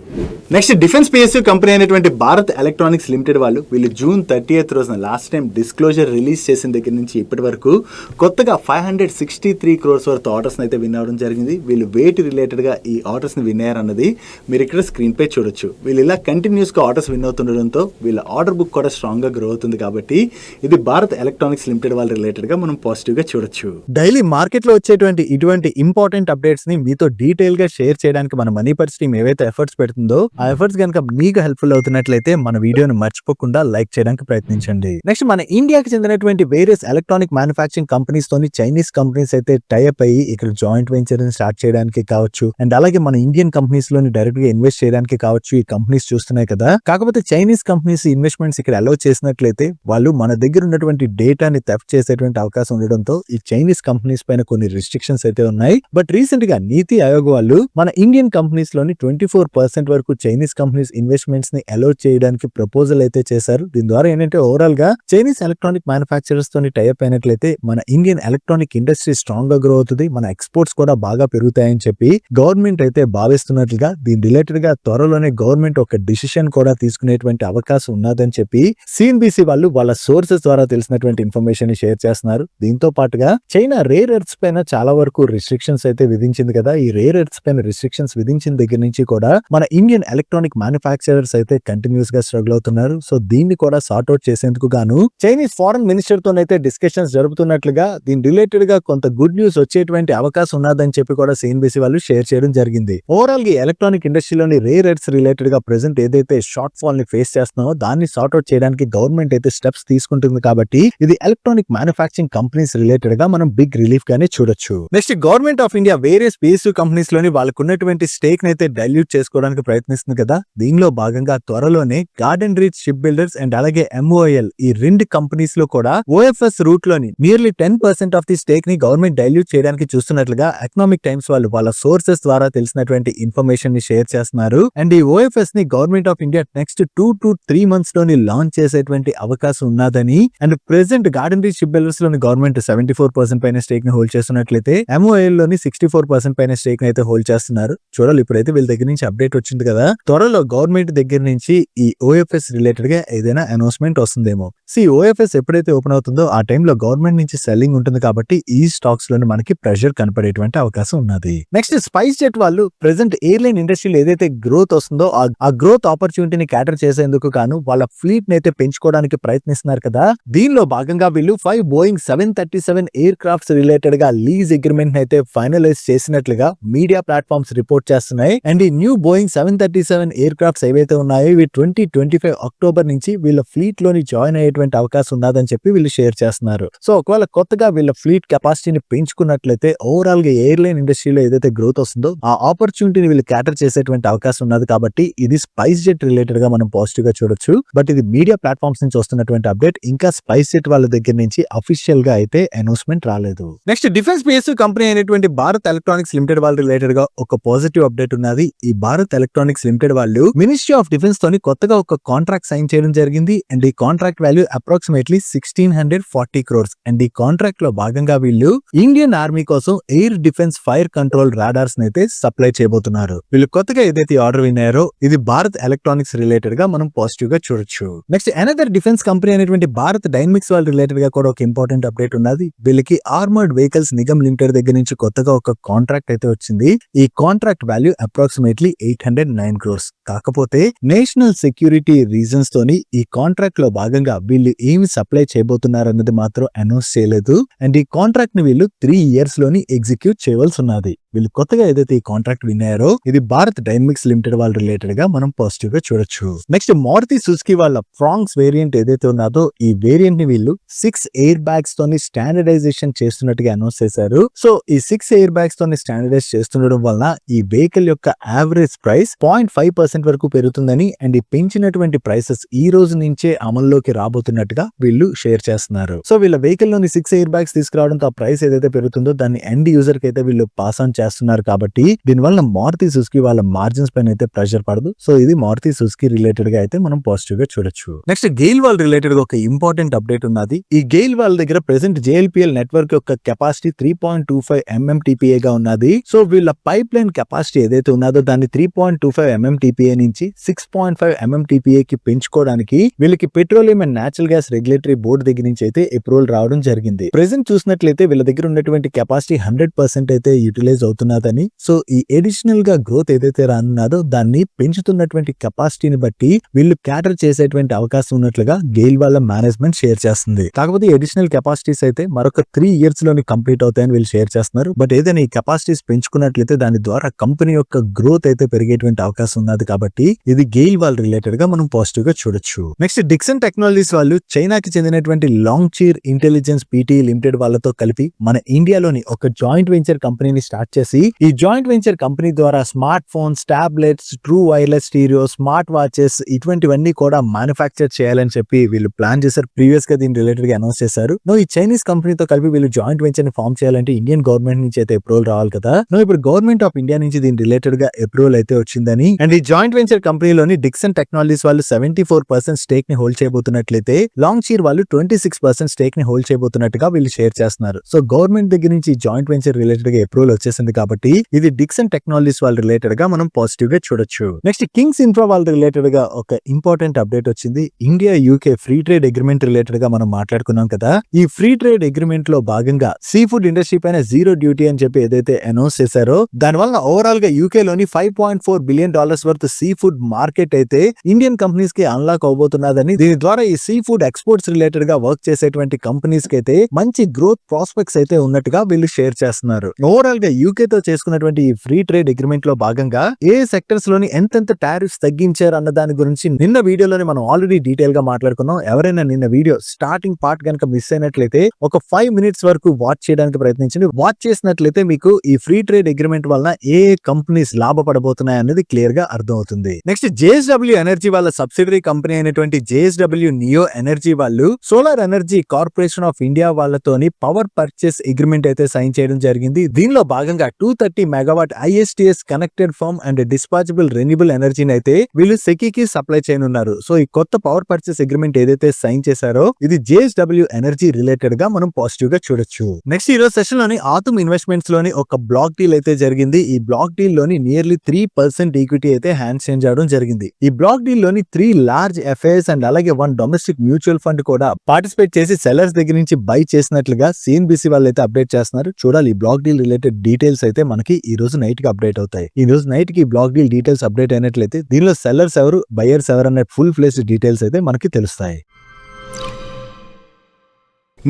నెక్స్ట్ డిఫెన్స్ PSU కంపెనీ అయినటువంటి భారత్ ఎలక్ట్రానిక్స్ లిమిటెడ్ వాళ్ళు వీళ్ళు June 30th రోజున లాస్ట్ టైం డిస్క్లోజర్ రిలీజ్ చేసిన దగ్గర నుంచి ఇప్పటి వరకు కొత్తగా 563 crores వర్త్ ఆర్డర్స్ని అయితే విన్ అవ్వడం జరిగింది. వీళ్ళు వేటి రిలేటెడ్గా ఈ ఆర్డర్స్ని విన్ అయ్యారన్నది మీరు ఇక్కడ స్క్రీన్ పై చూడొచ్చు. వీళ్ళు ఇలా కంటిన్యూస్గా ఆర్డర్స్ విన్ అవుతుండడంతో వీళ్ళ ఆర్డర్ బుక్ కూడా స్ట్రాంగ్గా గ్రో అవుతుంది. కాబట్టి ఇది భారత్ ఎలక్ట్రానిక్స్ లిమిటెడ్ వాళ్ళ రిలేటెడ్గా మనం పాజిటివ్గా చూడొచ్చు. డైలీ మార్కెట్లో వచ్చేటువంటి ఇటువంటి ఇంపార్టెంట్ అప్డేట్స్ ని మీతో డీటెయిల్ గా షేర్ చేయడానికి మన మనీ పర్స్ టీమ్ ఏవైతే ఎఫర్ట్స్ పెడుతుందో ఆ ఎఫర్ట్స్ కనుక మీకు హెల్ప్ఫుల్ అవుతున్నట్లయితే మన వీడియోని మర్చిపోకుండా లైక్ చేయడానికి ప్రయత్నించండి. నెక్స్ట్ మన ఇండియాకి చెందినటువంటి వేరియస్ ఎలక్ట్రానిక్ మ్యానుఫ్యాక్చరింగ్ కంపెనీస్ తోని చైనీస్ కంపెనీస్ అయితే టైఅప్ అయ్యి ఇక్కడ జాయింట్ వెంచర్ స్టార్ట్ చేయడానికి కావచ్చు, అండ్ అలాగే మన ఇండియన్ కంపెనీస్ లోని డైరెక్ట్ గా ఇన్వెస్ట్ చేయడానికి కావచ్చు ఈ కంపెనీస్ చూస్తున్నాయి కదా. కాకపోతే చైనీస్ కంపెనీస్ ఇన్వెస్ట్మెంట్స్ ఇక్కడ అలౌ చేసినట్లయితే వాళ్ళు మన దగ్గర ఉన్నటువంటి డేటాని థెఫ్ట్ చేసేటువంటి అవకాశం ఉండడంతో ఈ చైనీస్ కంపెనీస్ పైన కొన్ని రిస్ట్రిక్షన్స్ అయితే ఉన్నాయి. బట్ రీసెంట్ గా నీతి ఆయోగ్ వాళ్ళు మన ఇండియన్ కంపెనీస్ లోని 24% వరకు చైనీస్ కంపెనీస్ ఇన్వెస్ట్మెంట్స్ ని అలౌ చేయడానికి ప్రపోజల్ అయితే చేశారు. దీని ద్వారా ఏంటంటే ఓవరాల్ గా చైనీస్ ఎలక్ట్రానిక్ మ్యానుఫ్యాక్చరర్స్ తోని టైఅప్ అయినట్లయితే మన ఇండియన్ ఎలక్ట్రానిక్ ఇండస్ట్రీ స్ట్రాంగ్ గా గ్రో అవుతుంది, మన ఎక్స్పోర్ట్స్ కూడా బాగా పెరుగుతాయని చెప్పి గవర్నమెంట్ అయితే భావిస్తున్నట్లుగా దీని రిలేటెడ్ గా త్వరలోనే గవర్నమెంట్ ఒక డిసిషన్ కూడా తీసుకునేటువంటి అవకాశం ఉన్నదని చెప్పి CNBC వాళ్ళు వాళ్ళ సోర్సెస్ ద్వారా తెలిసినటువంటి ఇన్ఫర్మేషన్ ని షేర్ చేస్తున్నారు. దీంతో పాటుగా చైనా రేర్ ఎర్త్స్ పైన చాలా వరకు రిస్ట్రిక్షన్స్ అయితే విధించింది కదా. ఈ రేర్ ఎర్త్స్ పైన రిస్ట్రిక్షన్స్ విధించిన దగ్గర నుంచి కూడా మన ఇండియన్ ఎలక్ట్రానిక్ మ్యానుఫ్యాక్చరర్స్ అయితే కంటిన్యూస్ గా స్ట్రగుల్ అవుతున్నారు. సో దీన్ని కూడా సార్ట్ అవుట్ చేసేందుకు గాను చైనీస్ ఫారెన్ మినిస్టర్ తోనైతే డిస్కషన్స్ జరుపుతున్నట్లుగా దీని రిలేటెడ్ గా కొంత గుడ్ న్యూస్ వచ్చేటువంటి అవకాశం ఉన్నదని చెప్పి కూడా సిఎన్బిసి వాళ్ళు షేర్ చేయడం జరిగింది. ఓవరాల్ గా ఎలక్ట్రానిక్ ఇండస్ట్రీలోని రేర్ ఎర్త్స్ రిలేటెడ్ గా ప్రెసెంట్ ఏదైతే షార్ట్ ఫాల్ ని ఫేస్ చేస్తున్నామో దాన్ని సార్ట్అవుట్ చేయడానికి గవర్నమెంట్ అయితే స్టెప్స్ తీసుకుంటుంది కాబట్టి ఇది ఎలక్ట్రానిక్ మ్యానుఫాక్చరింగ్ కంపెనీస్ రిలేటెడ్ గా మనం బిగ్ రిలీఫ్ గానే చూడొచ్చు. Next government of India various PSU companies లోని వాళ్ళకు ఉన్నటువంటి స్టేక్ అయితే డైల్యూట్ చేసుకోవడానికి ప్రయత్నిస్తుంది కదా. దీనిలో భాగంగా త్వరలోనే garden reach ship builders and అలాగే MOIL ఈ రెండు కంపెనీస్ లో కూడా OFS రూట్ లోని నియర్లీ 10% ఆఫ్ ది స్టేక్ ని గవర్నమెంట్ డైల్యూట్ చేయడానికి చూస్తున్నట్లుగా ఎకనామిక్ టైమ్స్ వాళ్ళు వాళ్ళ సోర్సెస్ ద్వారా తెలిసినటువంటి ఇన్ఫర్మేషన్ ని షేర్ చేస్తున్నారు. అండ్ ఈ OFS ని government of India next 2 to 3 months లోని లాంచ్ చేసేటువంటి అవకాశం ఉన్నదని and present garden reach ship builders లోని గవర్నమెంట్ 74% పైన స్టేక్ ని హోల్డ్ చేస్తున్నట్లయితే MOIL లోని 64% పైన స్టేక్ ని అయితే హోల్డ్ చేస్తున్నారు. చూడాలి ఇప్పుడైతే వీళ్ళ దగ్గర నుంచి అప్డేట్ వచ్చింది కదా, త్వరలో గవర్నమెంట్ దగ్గర నుంచి ఈ OFS రిలేటెడ్ గా ఏదైనా అనౌన్స్మెంట్ వస్తుందేమో. OFS ఎప్పుడైతే ఓపెన్ అవుతుందో ఆ టైంలో గవర్నమెంట్ నుంచి సెల్లింగ్ ఉంటుంది కాబట్టి ఈ స్టాక్స్ లోని మనకి ప్రెషర్ కనపడేటువంటి అవకాశం ఉన్నది. నెక్స్ట్ స్పైస్ జెట్ వాళ్ళు ప్రెసెంట్ ఎయిర్లైన్ ఇండస్ట్రీలో ఏదైతే గ్రోత్ వస్తుందో ఆ గ్రోత్ ఆపర్చునిటీని క్యాటర్ చేసేందుకు గాను వాళ్ళ ఫ్లీట్ ని అయితే పెంచుకోవడానికి ప్రయత్నిస్తున్నారు కదా. దీనిలో భాగంగా వీళ్ళు 5 Boeing 737 ఎయిర్ క్రాఫ్ట్స్ రిలేటెడ్ గా లీజ్ అగ్రిమెంట్ అయితే ఫైనలైజ్ చేసినట్లుగా మీడియా ప్లాట్ఫామ్స్ రిపోర్ట్ చేస్తున్నాయి. అండ్ ఈ న్యూ Boeing 737 ఎయిర్ క్రాఫ్ట్స్ ఏవైతే ఉన్నాయో ఇవి 2025 అక్టోబర్ నుంచి వీళ్ళ ఫ్లీట్ లోని జాయిన్ అయ్యేటువంటి అవకాశం ఉన్నదని చెప్పి వీళ్ళు షేర్ చేస్తున్నారు. సో ఒకవేళ కొత్తగా వీళ్ళ ఫ్లీట్ కెపాసిటీని పెంచుకున్నట్లయితే ఓవరాల్ గా ఎయిర్లైన్ ఇండస్ట్రీలో ఏదైతే గ్రోత్ వస్తుందో ఆ ఆపర్చునిటీని వీళ్ళు క్యాటర్ చేసేటువంటి అవకాశం ఉన్నది కాబట్టి ఇది స్పైస్ జెట్ రిలేటెడ్ గా మనం పాజిటివ్ గా చూడొచ్చు. బట్ ఇది మీడియా ప్లాట్ఫామ్స్ నుంచి వస్తున్నటువంటి అప్డేట్, ఇంకా స్పైస్ జెట్ వాళ్ళ దగ్గర నుంచి అఫీషియల్ గా అయితే అనౌన్స్మెంట్ రాలేదు. నెక్స్ట్ డిఫెన్స్ PSU కంపెనీ అయినటువంటి భారత్ ఎలక్ట్రానిక్స్ లిమిటెడ్ వాళ్ళ రిలేటెడ్ గా ఒక పాజిటివ్ అప్డేట్ ఉన్నది. ఈ భారత్ ఎలక్ట్రానిక్స్ లిమిటెడ్ వాళ్ళు మినిస్ట్రీ ఆఫ్ డిఫెన్స్ తోని కొత్తగా ఒక కాంట్రాక్ట్ సైన్ చేయడం జరిగింది. అండ్ ఈ contract value approximately 1640 crores. And ఈ కాంట్రాక్ట్ లో భాగంగా వీళ్ళు ఇండియన్ ఆర్మీ కోసం air defence fire control radars అయితే సప్లై చేయబోతున్నారు. వీళ్ళు కొత్తగా ఏదైతే ఆర్డర్ విన్నారో ఇది భారత్ ఎలక్ట్రానిక్స్ రిలేటెడ్ గా మనం పాజిటివ్ గా చూడొచ్చు. నెక్స్ట్ అనదర్ డిఫెన్స్ కంపెనీ అయినటువంటి భారత్ డైనమిక్స్ వాళ్ళ రిలేటెడ్ గా కూడా ఒక ఇంపార్టెంట్ అప్డేట్ ఉన్నది. వీళ్ళకి ఆర్మర్డ్ వెహికల్స్ నిగమ్ లిమిటెడ్ దగ్గర నుంచి కొత్తగా ఒక కాంట్రాక్ట్ అయితే వచ్చింది. ఈ కాంట్రాక్ట్ వాల్యూ అప్రాక్సిమేట్లీ 809 crores. కాకపోతే నేషనల్ సెక్యూరిటీ రీజన్స్ తోని ఈ కాంట్రాక్ట్ లో భాగంగా వీళ్ళు ఏమి సప్లై చేయబోతున్నారు అన్నది మాత్రం అనౌన్స్ చేయలేదు. అండ్ ఈ కాంట్రాక్ట్ ని వీళ్ళు 3 years లోని ఎగ్జిక్యూట్ చేయవలసి ఉన్నది. వీళ్ళు కొత్తగా ఏదైతే ఈ కాంట్రాక్ట్ విన్నారో ఇది భారత్ డైనమిక్స్ లిమిటెడ్ వాళ్ళ రిలేటెడ్ గా మనం పాజిటివ్ గా చూడొచ్చు. నెక్స్ట్ మారుతి సుజుకి వాళ్ళ ఫ్రాంక్స్ వేరియంట్ ఏదైతే ఉన్నదో ఈ వేరియంట్ ని వీళ్ళు 6 ఎయిర్ బ్యాగ్స్ తోని స్టాండర్డైజేషన్ చేస్తున్నట్టుగా అనౌన్స్ చేశారు. సో ఈ 6 ఎయిర్ బ్యాగ్స్ తోని స్టాండర్డైజ్ చేస్తుండడం వలన ఈ వెహికల్ యొక్క యావరేజ్ ప్రైస్ 0.5% వరకు పెరుగుతుందని అండ్ ఈ పెంచినటువంటి ప్రైసెస్ ఈ రోజు నుంచే అమల్లోకి రాబోతున్నట్టుగా వీళ్ళు షేర్ చేస్తున్నారు. సో వీళ్ళ వెహికల్ లోని 6 ఎయిర్ బ్యాగ్స్ తీసుకురావడంతో ఆ ప్రైస్ ఏదైతే పెరుగుతుందో దాన్ని ఎండ్ యూజర్ కి అయితే వీళ్ళు పాస్ ఆన్ చేస్తున్నారు కాబట్టి దీనివల్ల మారుతి సుజుకి వాళ్ళ మార్జిన్స్ పైన అయితే ప్రెషర్ పడదు. సో ఇది మారుతి సుజుకి రిలేటెడ్ గా అయితే మనం పాజిటివ్ గా చూడొచ్చు. నెక్స్ట్ గెయిల్ వాళ్ళ రిలేటెడ్ గా ఒక ఇంపార్టెంట్ అప్డేట్ ఉన్నది. ఈ గెయిల్ వాళ్ళ దగ్గర ప్రెసెంట్ JLPL నెట్వర్క్ యొక్క కెపాసిటీ 3.25 MMTPA గా ఉన్నది. సో వీళ్ళ పైప్ లైన్ కెపాసిటీ ఏదైతే ఉన్నదో దాన్ని 3.25 MMTPA నుంచి 6.5 MMTPA కి పెంచుకోవడానికి వీళ్ళకి petroleum and natural gas regulatory board దగ్గర నుంచి అయితే అప్రూవల్ రావడం జరిగింది. ప్రెసెంట్ చూసినట్లయితే వీళ్ళ దగ్గర ఉన్నటువంటి కెపాసిటీ 100% అయితే యూటిలైజ్ అవుతున్నదని. సో ఈ అడిషనల్ గా గ్రోత్ ఏదైతే రానున్నదో దాన్ని పెంచుతున్నటువంటి కెపాసిటీని బట్టి వీళ్ళు క్యాటర్ చేసేటువంటి అవకాశం ఉన్నట్లుగా గెయిల్ వాళ్ళ మేనేజ్మెంట్ షేర్ చేస్తుంది. కాకపోతే అడిషనల్ కెపాసిటీస్ అయితే మరొక 3 years లోని కంప్లీట్ అవుతాయని వీళ్ళు షేర్ చేస్తున్నారు. బట్ ఏదైనా ఈ కెపాసిటీస్ పెంచుకున్నట్లయితే దాని ద్వారా కంపెనీ యొక్క గ్రోత్ అయితే పెరిగేటువంటి అవకాశం ఉన్నది కాబట్టి ఇది గెయిల్ వాళ్ళ రిలేటెడ్ గా మనం పాజిటివ్ గా చూడొచ్చు. నెక్స్ట్ డిక్సన్ టెక్నాలజీస్ వాళ్ళు చైనాకి చెందినటువంటి లాంగ్చీర్ ఇంటెలిజెన్స్ PT లిమిటెడ్ వాళ్ళతో కలిపి మన ఇండియాలోని ఒక జాయింట్ వెంచర్ కంపెనీని స్టార్ట్ చేసి ఈ జాయింట్ వెంచర్ కంపెనీ ద్వారా smart phones, tablets, true wireless stereo, smart watches ఇటువంటివన్నీ కూడా మ్యానుఫ్యాక్చర్ చేయాలని చెప్పి వీళ్ళు ప్లాన్ చేశారు. ప్రీవియస్ గా దీని రిలేటెడ్ గా అనౌన్స్ చేశారు. ఈ చైనీస్ కంపెనీతో కలిపి వీళ్ళు జాయింట్ వెంచర్ ని ఫార్మ్ చేయాలంటే ఇండియన్ గవర్నమెంట్ నుంచి అయితే అప్రూవల్ రావాలి కదా. ఇప్పుడు గవర్నమెంట్ ఆఫ్ ఇండియా నుంచి దీని రిలేటెడ్ గా అప్రూవల్ అయితే వచ్చిందని అండ్ ఈ జాయింట్ వెంచర్ కంపెనీలోని డిక్సన్ టెక్నాలజీస్ వాళ్ళు 74% స్టేక్ ని హోల్డ్ చేయబోతున్నట్లయితే లాంగ్చీర్ వాళ్ళు 26% స్టేక్ ని హోల్డ్ చేయబోతున్నట్టుగా వీళ్ళు షేర్ చేస్తున్నారు. సో గవర్నమెంట్ దగ్గర నుంచి జాయింట్ వెంచర్ రిలేటెడ్ గా అప్రూవల్ వచ్చేసింది కనిపిస్తుంది కాబట్టి ఇది డిక్సన్ టెక్నాలజీస్ వాళ్ళ రిలేటెడ్ గా మనం పాజిటివ్ గా చూడొచ్చు. నెక్స్ట్ కింగ్స్ ఇన్ఫ్రా వాళ్ళ రిలేటెడ్ గా ఒక ఇంపార్టెంట్ అప్డేట్ వచ్చింది. India UK free trade agreement related గా మనం మాట్లాడుకున్నాం కదా. ఈ ఫ్రీ ట్రేడ్ అగ్రిమెంట్ లో భాగంగా సీ ఫుడ్ ఇండస్ట్రీ పైన జీరో డ్యూటీ అని చెప్పి ఏదైతే అనౌన్స్ చేశారో దానివల్ల ఓవరాల్ గా యూకే లోని $5.4 billion worth sea food market అయితే ఇండియన్ కంపెనీస్ కి అన్లాక్ అవబోతున్నదని, దీని ద్వారా ఈ సీ ఫుడ్ ఎక్స్పోర్ట్స్ రిలేటెడ్ గా వర్క్ చేసేటువంటి కంపెనీస్ కి అయితే మంచి గ్రోత్ ప్రాస్పెక్ట్స్ అయితే ఉన్నట్టుగా వీళ్ళు షేర్ చేస్తున్నారు. ఓవరాల్ గా యూకే తో చేసుకున్నటువంటి ఈ ఫ్రీ ట్రేడ్ అగ్రిమెంట్ లో భాగంగా ఏ సెక్టర్స్ లోని ఎంతెంత టారిఫ్స్ తగ్గించారు అన్న దాని గురించి నిన్న వీడియోలోనే మనం ఆల్రెడీ డీటెయిల్ గా మాట్లాడుకున్నాం. ఎవరైనా నిన్న వీడియో స్టార్టింగ్ పార్ట్ కనుక మిస్ అయినట్లయితే ఒక 5 మినిట్స్ వరకు వాచ్ చేయడానికి ప్రయత్నించండి. వాచ్ చేసినట్లయితే మీకు ఈ ఫ్రీ ట్రేడ్ అగ్రిమెంట్ వలన ఏ కంపెనీస్ లాభపడబోతున్నాయి అనేది క్లియర్ గా అర్థం అవుతుంది. నెక్స్ట్ JSW ఎనర్జీ వాళ్ళ సబ్సిడరీ కంపెనీ అయినటువంటి JSW నియో ఎనర్జీ వాళ్ళు solar energy corporation of India వాళ్ళతోని పవర్ పర్చేస్ అగ్రిమెంట్ అయితే సైన్ చేయడం జరిగింది. దీనిలో భాగంగా 230 megawatt ISTS connected farm and dispatchable renewable ఎనర్జీని అయితే వీళ్ళు సెకీకి సప్లై చేయనున్నారు. సో ఈ కొత్త పవర్ పర్చేస్ అగ్రిమెంట్ ఏదైతే సైన్ చేశారో ఇది JSW ఎనర్జీ రిలేటెడ్ గా మనం పాజిటివ్ గా చూడొచ్చు. నెక్స్ట్ ఈ రోజు సెషన్ లోని ఆతుమ్ ఇన్వెస్ట్మెంట్స్ లోని ఒక బ్లాక్ డీల్ అయితే జరిగింది. ఈ బ్లాక్ డీల్ లోని నియర్లీ 3% ఈక్విటీ అయితే హ్యాండ్ చేంజ్ అవడం జరిగింది. ఈ బ్లాక్ డీల్ లోని 3 లార్జ్ FIIs అండ్ అలాగే 1 డొమెస్టిక్ మ్యూచువల్ ఫండ్ కూడా పార్టిసిపేట్ చేసి సెల్లర్స్ దగ్గర నుంచి బై చేసినట్లుగా CNBC వాళ్ళు అయితే అప్డేట్ చేస్తున్నారు. చూడాలి ఈ బ్లాక్ డీల్ రిలేటెడ్ డీటెయిల్స్ అయితే మనకి ఈ రోజు నైట్ కి అప్డేట్ అవుతాయి. ఈ రోజు నైట్ కి బ్లాక్ డీల్ డీటెయిల్స్ అప్డేట్ అయినట్లయితే దీనిలో సెల్లర్స్ ఎవరు, బయర్స్ ఎవరు అనే ఫుల్ ఫ్లెజ్డ్ డీటెయిల్స్ అయితే మనకి తెలుస్తాయి.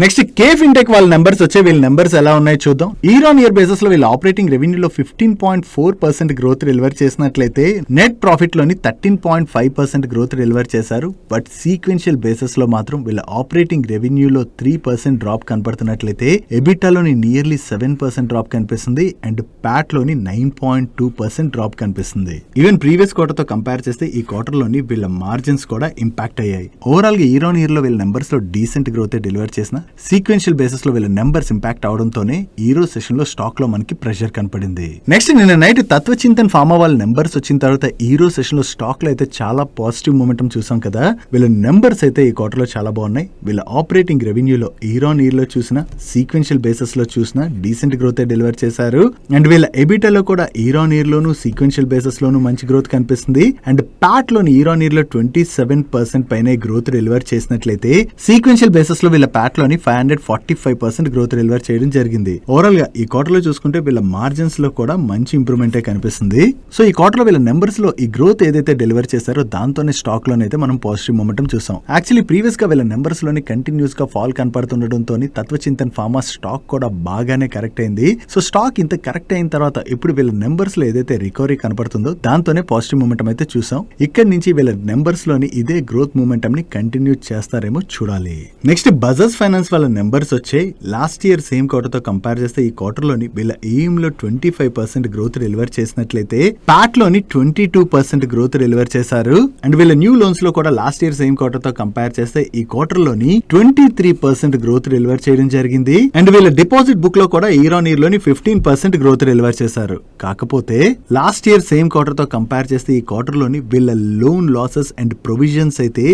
నెక్స్ట్ కేఫ్ ఇంటెక్ వాళ్ళ నెంబర్స్ వచ్చే వీళ్ళ నెంబర్స్ ఎలా ఉన్నాయో చూద్దాం. ఇయర్ ఆన్ ఇయర్ బేసిస్ లో వీళ్ళ ఆపరేటింగ్ రెవెన్యూలో 15.4% గ్రోత్ డెలివర్ చేసినట్లయితే నెట్ ప్రాఫిట్ లోని 13.5% గ్రోత్ డెలివర్ చేశారు. బట్ సీక్వెన్షియల్ బేసిస్ లో మాత్రం వీళ్ళ ఆపరేటింగ్ రెవెన్యూలో 3% డ్రాప్ కనపడుతున్నట్లయితే ఎబిటాలోని నియర్లీ 7% డ్రాప్ కనిపిస్తుంది అండ్ ప్యాట్ లోని 9.2% డ్రాప్ కనిపిస్తుంది. ఈవెన్ ప్రీవియస్ క్వార్టర్ తో కంపేర్ చేస్తే ఈ క్వార్టర్ లోని వీళ్ళ మార్జిన్స్ కూడా ఇంపాక్ట్ అయ్యాయి. ఓవరాల్ గా ఇయర్ ఆన్ ఇయర్ లో వీళ్ళ నెంబర్స్ లో డీసెంట్ గ్రోత్ డెలివర్ చేసిన సీక్వెన్షియల్ బేసిస్ లో వీళ్ళ నెంబర్స్ ఇంపాక్ట్ అవడంతోనే ఈ రోజు సెషన్ లో స్టాక్ లో మనకి ప్రెషర్ కనపడింది. నెక్స్ట్ నిన్న నైట్ తత్వచింతన్ ఫార్మా వాళ్ళ నెంబర్స్ వచ్చిన తర్వాత ఈ రోజు సెషన్ లో స్టాక్ లో అయితే చాలా పాజిటివ్ మూమెంటం చూసాం కదా. వీళ్ళ నెంబర్స్ అయితే ఈ క్వార్టర్ లో చాలా బాగున్నాయి. వీళ్ళ ఆపరేటింగ్ రెవెన్యూలో ఇయర్ ఆన్ ఇయర్ లో చూసిన సీక్వెన్షియల్ బేసిస్ లో చూసిన డీసెంట్ గ్రోత్ డెలివర్ చేశారు. అండ్ వీళ్ళ ఎబిటాలో కూడా ఇయర్ ఆన్ ఇయర్ లోను సీక్వెన్షియల్ బేసిస్ లోను మంచి గ్రోత్ కనిపిస్తుంది. అండ్ ప్యాట్ లోని ఇయర్ ఆన్ ఇయర్ లో 27% పైన గ్రోత్ డెలివర్ చేసినట్లయితే సీక్వెన్షియల్ బేసిస్ లో వీళ్ళ ప్యాట్ లోని 545% గ్రోత్ డెలివర్ చేయడం జరిగింది. ఓవరాల్ గా ఈ క్వార్టర్ లో చూసుకుంటే వీళ్ళ మార్జిన్స్ లో కూడా మంచి ఇంప్రూవ్మెంట్ కనిపిస్తుంది. సో ఈ క్వార్టర్ లో వీళ్ళ నెంబర్స్ లో ఈ గ్రోత్ ఏదైతే డెలివర్ చేశారో దాంతోనే స్టాక్ లోనైతే మనం పాజిటివ్ మొమెంటం చూసాం. యాక్చువల్లీ ప్రీవియస్ గా వీళ్ళ నెంబర్స్ లోని కంటిన్యూస్ గా ఫాల్ కనపడుతుండటంతో తత్వచింతన్ ఫార్మా స్టాక్ కూడా బాగానే కరెక్ట్ అయింది. సో స్టాక్ ఇంత కరెక్ట్ అయిన తర్వాత ఇప్పుడు వీళ్ళ నెంబర్స్ లో ఏదైతే రికవరీ కనపడుతుందో దాంతోనే పాజిటివ్ మొమెంటం అయితే చూసాం. ఇక్కడ నుంచి వీళ్ళ నెంబర్స్ లోని ఇదే గ్రోత్ మూమెంటం ని కంటిన్యూ చేస్తారేమో చూడాలి. నెక్స్ట్ బజాజ్ ఫైనాన్స్ వాళ్ళ నెంబర్స్ వచ్చాయి. లాస్ట్ ఇయర్ సేమ్ క్వార్టర్ తో కంపేర్ చేస్తే ఈ క్వార్టర్ లోని వీళ్ళ ఏఎం లో 25% గ్రోత్ డెలివర్ చేసినట్లయితే ప్యాట్ లోని 22% గ్రోత్ డెలివర్ చేశారు. అండ్ వీళ్ళ న్యూ లోన్స్ లో కూడా లాస్ట్ ఇయర్ సేమ్ క్వార్టర్ తో కంపేర్ చేస్తే ఈ క్వార్టర్ లోని 23% గ్రోత్ డెలివర్ చేయడం జరిగింది. అండ్ వీళ్ళ డిపాజిట్ బుక్ లో కూడా ఇయర్ ఆన్ ఇయర్ లోని 15% గ్రోత్ డెలివర్ చేశారు. కాకపోతే లాస్ట్ ఇయర్ సేమ్ క్వార్టర్ తో కంపేర్ చేస్తే ఈ క్వార్టర్ లోని వీళ్ళ లోన్ లాసెస్ అండ్ ప్రొవిజన్స్ అయితే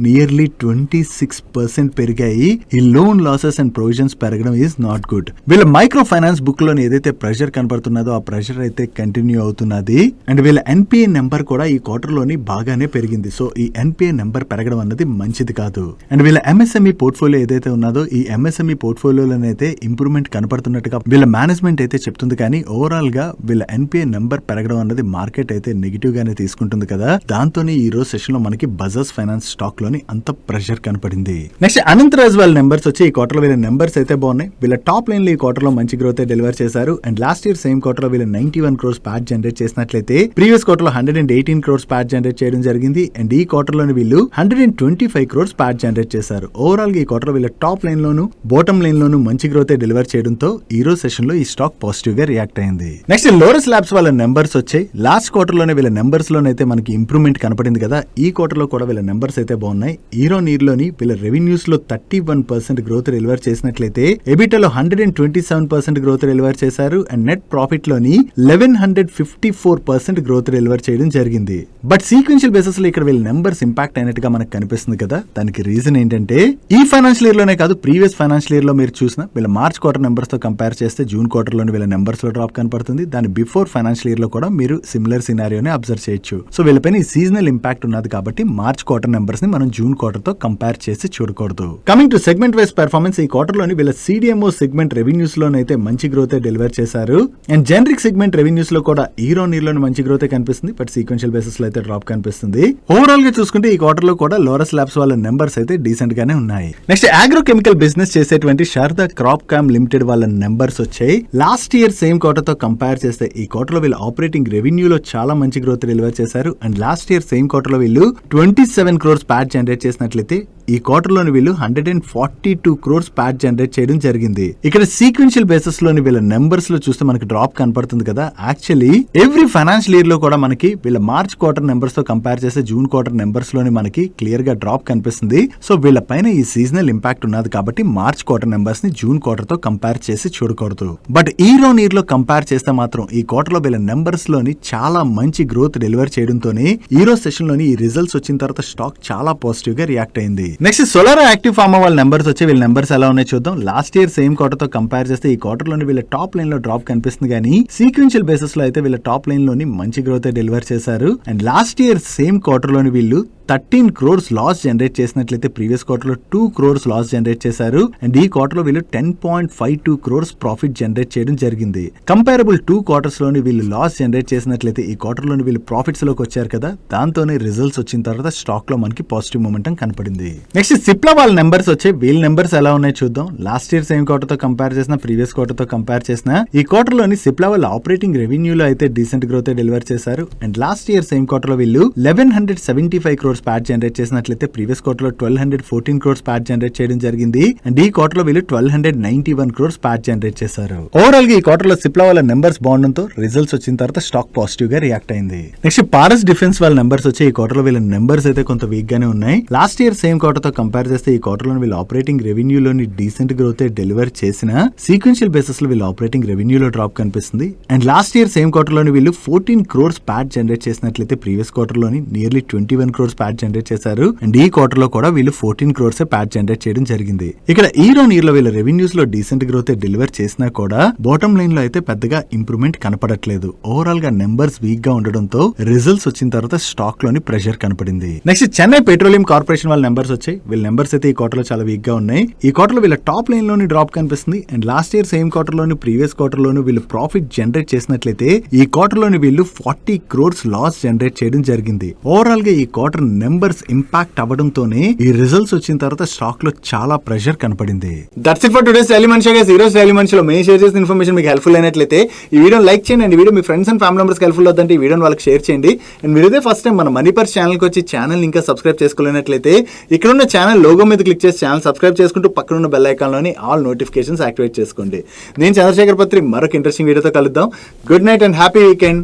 నియర్లీ 26% పెరిగాయి. ఈ లోన్ లాసెస్ అండ్ ప్రొవిజన్స్ పెరగడం ఈజ్ నాట్ గుడ్. వీళ్ళ మైక్రో ఫైనాన్స్ బుక్ లోని ఏదైతే ప్రెషర్ కనపడుతున్నదో ఆ ప్రెషర్ అయితే కంటిన్యూ అవుతున్నది. అండ్ వీళ్ళ NPA నెంబర్ కూడా ఈ క్వార్టర్ లోని బాగానే పెరిగింది. సో ఈ NPA నెంబర్ పెరగడం అన్నది మంచిది కాదు. అండ్ వీళ్ళ MSME పోర్ట్ఫోలియో ఏదైతే ఉన్నదో ఈ MSME పోర్ట్ఫోలియోలోనైతే ఇంప్రూవ్మెంట్ కనపడుతున్నట్టుగా వీళ్ళ మేనేజ్మెంట్ అయితే చెప్తుంది. కానీ ఓవరాల్ గా వీళ్ళ NPA నెంబర్ పెరగడం అన్నది మార్కెట్ అయితే నెగిటివ్ గానే తీసుకుంటుంది కదా. దాంతోనే ఈ రోజు సెషన్ లో మనకి బజాజ్ ఫైనాన్స్ స్టాక్ లోని అంత ప్రెషర్ కనపడింది. నెక్స్ట్ అనంత్ రాజ్ వాళ్ళ నెంబర్స్ వచ్చి ఈ క్వార్టర్ లో వీళ్ళ నెంబర్స్ అయితే బాగున్నాయి. వీళ్ళ టాప్ లైన్ లో ఈ క్వార్టర్ లో మంచి గ్రోత్ డెలివర్ చేశారు. And last year same quarter లో వీళ్ళ 91 crores ప్యాట్ జనరేట్ చేసినట్లయితే ప్రీవియస్ క్వార్టర్ లో 118 crores ప్యాట్ జనరేట్ చేయడం జరిగింది. అండ్ ఈ క్వార్టర్ లోని వీళ్ళు 125 crores ప్యాట్ జనరేట్ చేశారు. ఓవరాల్ గా ఈ క్వార్టర్ లో వీళ్ళ టాప్ లైన్ లోను బాటమ్ లైన్ లోను మంచి గ్రోత్ డెలివర్ చేయడంతో ఈ రోజు సెషన్ లో ఈ స్టాక్ పాజిటివ్ గా రియాక్ట్ అయింది. నెక్స్ట్ లోరస్ ల్యాబ్స్ వాళ్ళ నెంబర్స్ వచ్చాయి. లాస్ట్ క్వార్టర్ లోనే వీళ్ళ నెంబర్స్ లోనైతే మనకి ఇంప్రూవ్మెంట్ కనపడింది కదా. ఈ క్వార్టర్ లో కూడా వీళ్ళ నెంబర్స్ అయితే బాగున్నాయి. ఇయర్ ఆన్ ఇయర్ లోని వీళ్ళ రెవెన్యూస్ లో 31% 100% గ్రోత్ డెలివర్ చేసినట్లయితే ఎబిటాలో 127% గ్రోత్ డెలివర్ చేశారు అండ్ నెట్ ప్రాఫిట్ లోని 1154% గ్రోత్ డెలివర్ చేయడం జరిగింది. బట్ సీక్వెన్షియల్ బేసిస్ లో ఇక్కడ వీళ్ళ నెంబర్స్ ఇంపాక్ట్ అయినట్టుగా మనకు కనిపిస్తుంది కదా. దానికి రీజన్ ఏంటంటే ఈ ఫైనాన్షియల్ ఇయర్ లోనే కాదు, ప్రీవియస్ ఫైనాన్షియల్ ఇయర్ లో మీరు చూసిన వీళ్ళ మార్చ్ క్వార్టర్ నెంబర్స్ తో కంపేర్ చేస్తే జూన్ క్వార్టర్ లోని వీళ్ళ నెంబర్స్ లో డ్రాప్ కనపడుతుంది. దాని బిఫోర్ ఫైనాన్షియల్ ఇయర్ లో కూడా మీరు సిమిలర్ సినారియోని అబ్జర్వ్ చేయొచ్చు. సో వీళ్ళపైన ఈ సీజనల్ ఇంపాక్ట్ ఉన్నది కాబట్టి మార్చ్ క్వార్టర్ నెంబర్స్ ని మనం జూన్ క్వార్టర్ తో కంపేర్ చేసి చూడకూడదు. Coming to segment wise performance, ఈ క్వార్టర్ లోని వీళ్ళ CDMO సెగ్మెంట్ రెవెన్యూస్ లోనైతే మంచి గ్రోత్ డెలివర్ చేశారు అండ్ జనరిక్ సెగ్మెంట్ రెవెన్యూస్ లో కూడా ఇయర్ ఆన్ ఇయర్ లో మంచి గ్రోత్ కనిపిస్తుంది. బట్ సీక్వెన్షియల్ బేసిస్ లో అయితే డ్రాప్ కనిపిస్తుంది. ఓవరాల్ గా చూసుకుంటే ఈ క్వార్టర్ లో కూడా లోరస్ ల్యాబ్స్ వాళ్ళ నెంబర్స్ అయితే డీసెంట్ గానే ఉన్నాయి. నెక్స్ట్ అగ్రో కెమికల్ బిజినెస్ చేసేటువంటి శారదా క్రాప్ కామ్ లిమిటెడ్ వాళ్ళ నెంబర్స్ వచ్చాయి. లాస్ట్ ఇయర్ సేమ్ క్వార్టర్ తో కంపేర్ చేస్తే ఈ క్వార్టర్ లో వీళ్ళు ఆపరేటింగ్ రెవెన్యూలో చాలా మంచి గ్రోత్ డెలివర్ చేశారు and last year same quarter లో వీళ్ళు 27 crores ప్యాట్ జనరేట్ చేసినట్లయితే ఈ క్వార్టర్ లోని వీళ్ళు 142 crores ప్యాట్ జనరేట్ చేయడం జరిగింది. ఇక్కడ సీక్వెన్షియల్ బేసిస్ లోని వీళ్ళ నెంబర్స్ లో చూస్తే మనకి డ్రాప్ కనపడుతుంది కదా. యాక్చువల్లీ ఎవ్రీ ఫైనాన్షియల్ ఇయర్ లో కూడా మనకి వీళ్ళ మార్చ్ క్వార్టర్ నెంబర్స్ తో కంపేర్ చేస్తే జూన్ క్వార్టర్ నెంబర్స్ లోని మనకి క్లియర్ గా డ్రాప్ కనిపిస్తుంది. సో వీళ్ళ పైన ఈ సీజనల్ ఇంపాక్ట్ ఉన్నది కాబట్టి మార్చ్ క్వార్టర్ నెంబర్స్ ని జూన్ క్వార్టర్ తో కంపేర్ చేసి చూడకూడదు. బట్ ఇయర్ ఆన్ ఇయర్ లో కంపేర్ చేస్తే మాత్రం ఈ క్వార్టర్ లో వీళ్ళ నెంబర్స్ లోని చాలా మంచి గ్రోత్ డెలివర్ చేయడంతోనే ఈ రోజు సెషన్ లోని ఈ రిజల్ట్స్ వచ్చిన తర్వాత స్టాక్ చాలా పాజిటివ్ గా రియాక్ట్ అయింది. నెక్స్ట్ సోలార్ యాక్టివ్ ఫార్మా వాళ్ళ నెంబర్స్ వచ్చి వీళ్ళ నెంబర్స్ ఎలా ఉన్నాయో చూద్దాం. లాస్ట్ ఇయర్ సేమ్ క్వార్టర్ తో కంపేర్ చేస్తే ఈ క్వార్టర్ లోని వీళ్ళ టాప్ లైన్ లో డ్రాప్ కనిపిస్తుంది కానీ సీక్వెన్షియల్ బేసిస్ లో అయితే వీళ్ళ టాప్ లైన్ లోని మంచి గ్రోత్ డెలివర్ చేశారు and last year same quarter లోని వీళ్ళు 13 crores లాస్ జనరేట్ చేసినట్లయితే ప్రీవియస్ క్వార్టర్ లో 2 crores లాస్ జనరేట్ చేశారు అండ్ ఈ క్వార్టర్ లో వీళ్ళు 10.52 crores ప్రాఫిట్ జనరేట్ చేయడం జరిగింది. కంపారబుల్ 2 quarters లోని వీళ్ళు లాస్ జనరేట్ చేసినట్లయితే ఈ క్వార్టర్ లోని వీళ్ళు ప్రాఫిట్స్ లోకి వచ్చారు కదా. దాంతోనే రిజల్ట్స్ వచ్చిన తర్వాత స్టాక్ లో మనకి పాజిటివ్ మొమెంటం కనపడింది. నెక్స్ట్ సిప్లా వాళ్ళ నెంబర్స్ వచ్చాయి. వీళ్ళ నెంబర్స్ ఎలా ఉన్నాయో చూద్దాం. లాస్ట్ ఇయర్ సేమ్ క్వార్టర్ తో కంపేర్ చేసిన ప్రీవియస్ క్వార్టర్ తో కంపేర్ చేసిన ఈ క్వార్టర్ లోని సిప్లా వాళ్ళ ఆపరేటింగ్ రెవెన్యూలో అయితే డీసెంట్ గ్రోత్ డెలివర్ చేశారు and last year same quarter లో వీళ్ళు 1175 crores ప్యాట్ జనరేట్ చేసినట్లయితే ప్రీవియస్ క్వార్టర్ లో 1214 crores ప్యాట్ జనరేట్ చేయడం జరిగింది అండ్ ఈ క్వార్టర్ లో వీళ్ళు 1291 crores ప్యాట్ జనరేట్ చేశారు. ఓవరాల్ గా ఈ క్వార్టర్ లో సిప్లా వాళ్ళ నెంబర్స్ బాగుండడంతో రిజల్ట్స్ వచ్చిన తర్వాత స్టాక్ పాజిటివ్ గా రియాక్ట్ అయింది. నెక్స్ట్ పారస్ డిఫెన్స్ వాళ్ళ నెంబర్స్ వచ్చి ఈ క్వార్టర్ లో వీళ్ళ నెంబర్స్ అయితే కొంత వీక్ గానే ఉన్నాయి. లాస్ట్ ఇయర్ సేమ్ క్వార్టర్ తో కంపేర్ చేస్తే ఈ క్వార్టర్ లో వీళ్ళ ఆపరేటింగ్ రెవెన్యూలోని డీసెంట్ గ్రోత్ డెలివర్ చేసిన సీక్వెన్షియల్ బేసిస్ లో వీళ్ళ ఆపరేటింగ్ రెవెన్యూలో డ్రాప్ కనిపిస్తుంది and last year same quarter లోని వీళ్ళు 14 crores ప్యాట్ జనరేట్ చేసినట్లయితే ప్రీవియస్ క్వార్టర్ లోని నియర్లీ 21 crores ప్యాట్ జనరేట్ చేశారు అండ్ ఈ క్వార్టర్ లో కూడా వీళ్ళు 14 crores ప్యాట్ జనరేట్ చేయడం జరిగింది. ఇక్కడ ఇయర్ ఆన్ ఇయర్ లో వీళ్ళ రెవెన్యూస్ లో డీసెంట్ గ్రోత్ డెలివర్ చేసినా కూడా బాటమ్ లైన్ లో అయితే పెద్దగా ఇంప్రూవ్మెంట్ కనపడట్లేదు. ఓవరాల్ గా నెంబర్స్ వీక్ గా ఉండడంతో రిజల్ట్స్ వచ్చిన తర్వాత స్టాక్ లోని ప్రెషర్ కనపడింది. నెక్స్ట్ చెన్నై పెట్రోలియం కార్పొరేషన్ వాళ్ళ నెంబర్స్ వచ్చాయి. వీళ్ళ నెంబర్స్ అయితే ఈ క్వార్టర్ లో చాలా వీక్ గా ఉన్నాయి. ఈ క్వార్టర్ లో వీళ్ళ టాప్ లైన్ లోని డ్రాప్ కనిపిస్తుంది and last year same quarter లోని ప్రీవియస్ క్వార్టర్ లోని వీళ్ళు ప్రాఫిట్ జనరేట్ చేసినట్లయితే ఈ క్వార్టర్ లోని వీళ్ళు 40 crores లాస్ జనరేట్ చేయడం జరిగింది. ఓవరాల్ గా ఈ క్వార్టర్ నెంబర్స్ ఇంపాక్ట్ అవ్వడంతోనే ఈ రిజల్ట్స్ వచ్చిన తర్వాత స్టాక్ లో చాలా ప్రెషర్ కనపడింది. That's it for today's daily మనిషి గైస్. ఈ రోజు డైలీ మనిషిలో మేము షేర్ చేసిన ఇన్ఫర్మేషన్ మీకు హెల్ప్ఫుల్ అయినట్లయితే ఈ వీడియోని లైక్ చేయండి and video me friends and family members helpful అవుతుంటే ఈ వీడియోని వాళ్ళకి షేర్ చేయండి. అండ్ మీరు ఇదే ఫస్ట్ టైం మన మనీ పర్స్ ఛానల్కి వచ్చి ఛానల్ ఇంకా సబ్స్క్రైబ్ చేసుకోలేనట్లయితే ఇక్కడ ఉన్న ఛానల్ లోగో మీద క్లిక్ చేసి ఛానల్ సబ్స్క్రైబ్ చేసుకుంటూ పక్కన ఉన్న బెల్ ఐకాన్లోని ఆల్ నోటిఫికేషన్స్ యాక్టివేట్ చేసుకోండి. నేను చంద్రశేఖర్ పత్రి మరొక ఇంట్రెస్టింగ్ వీడియోతో కలుద్దాం. Good night and happy weekend.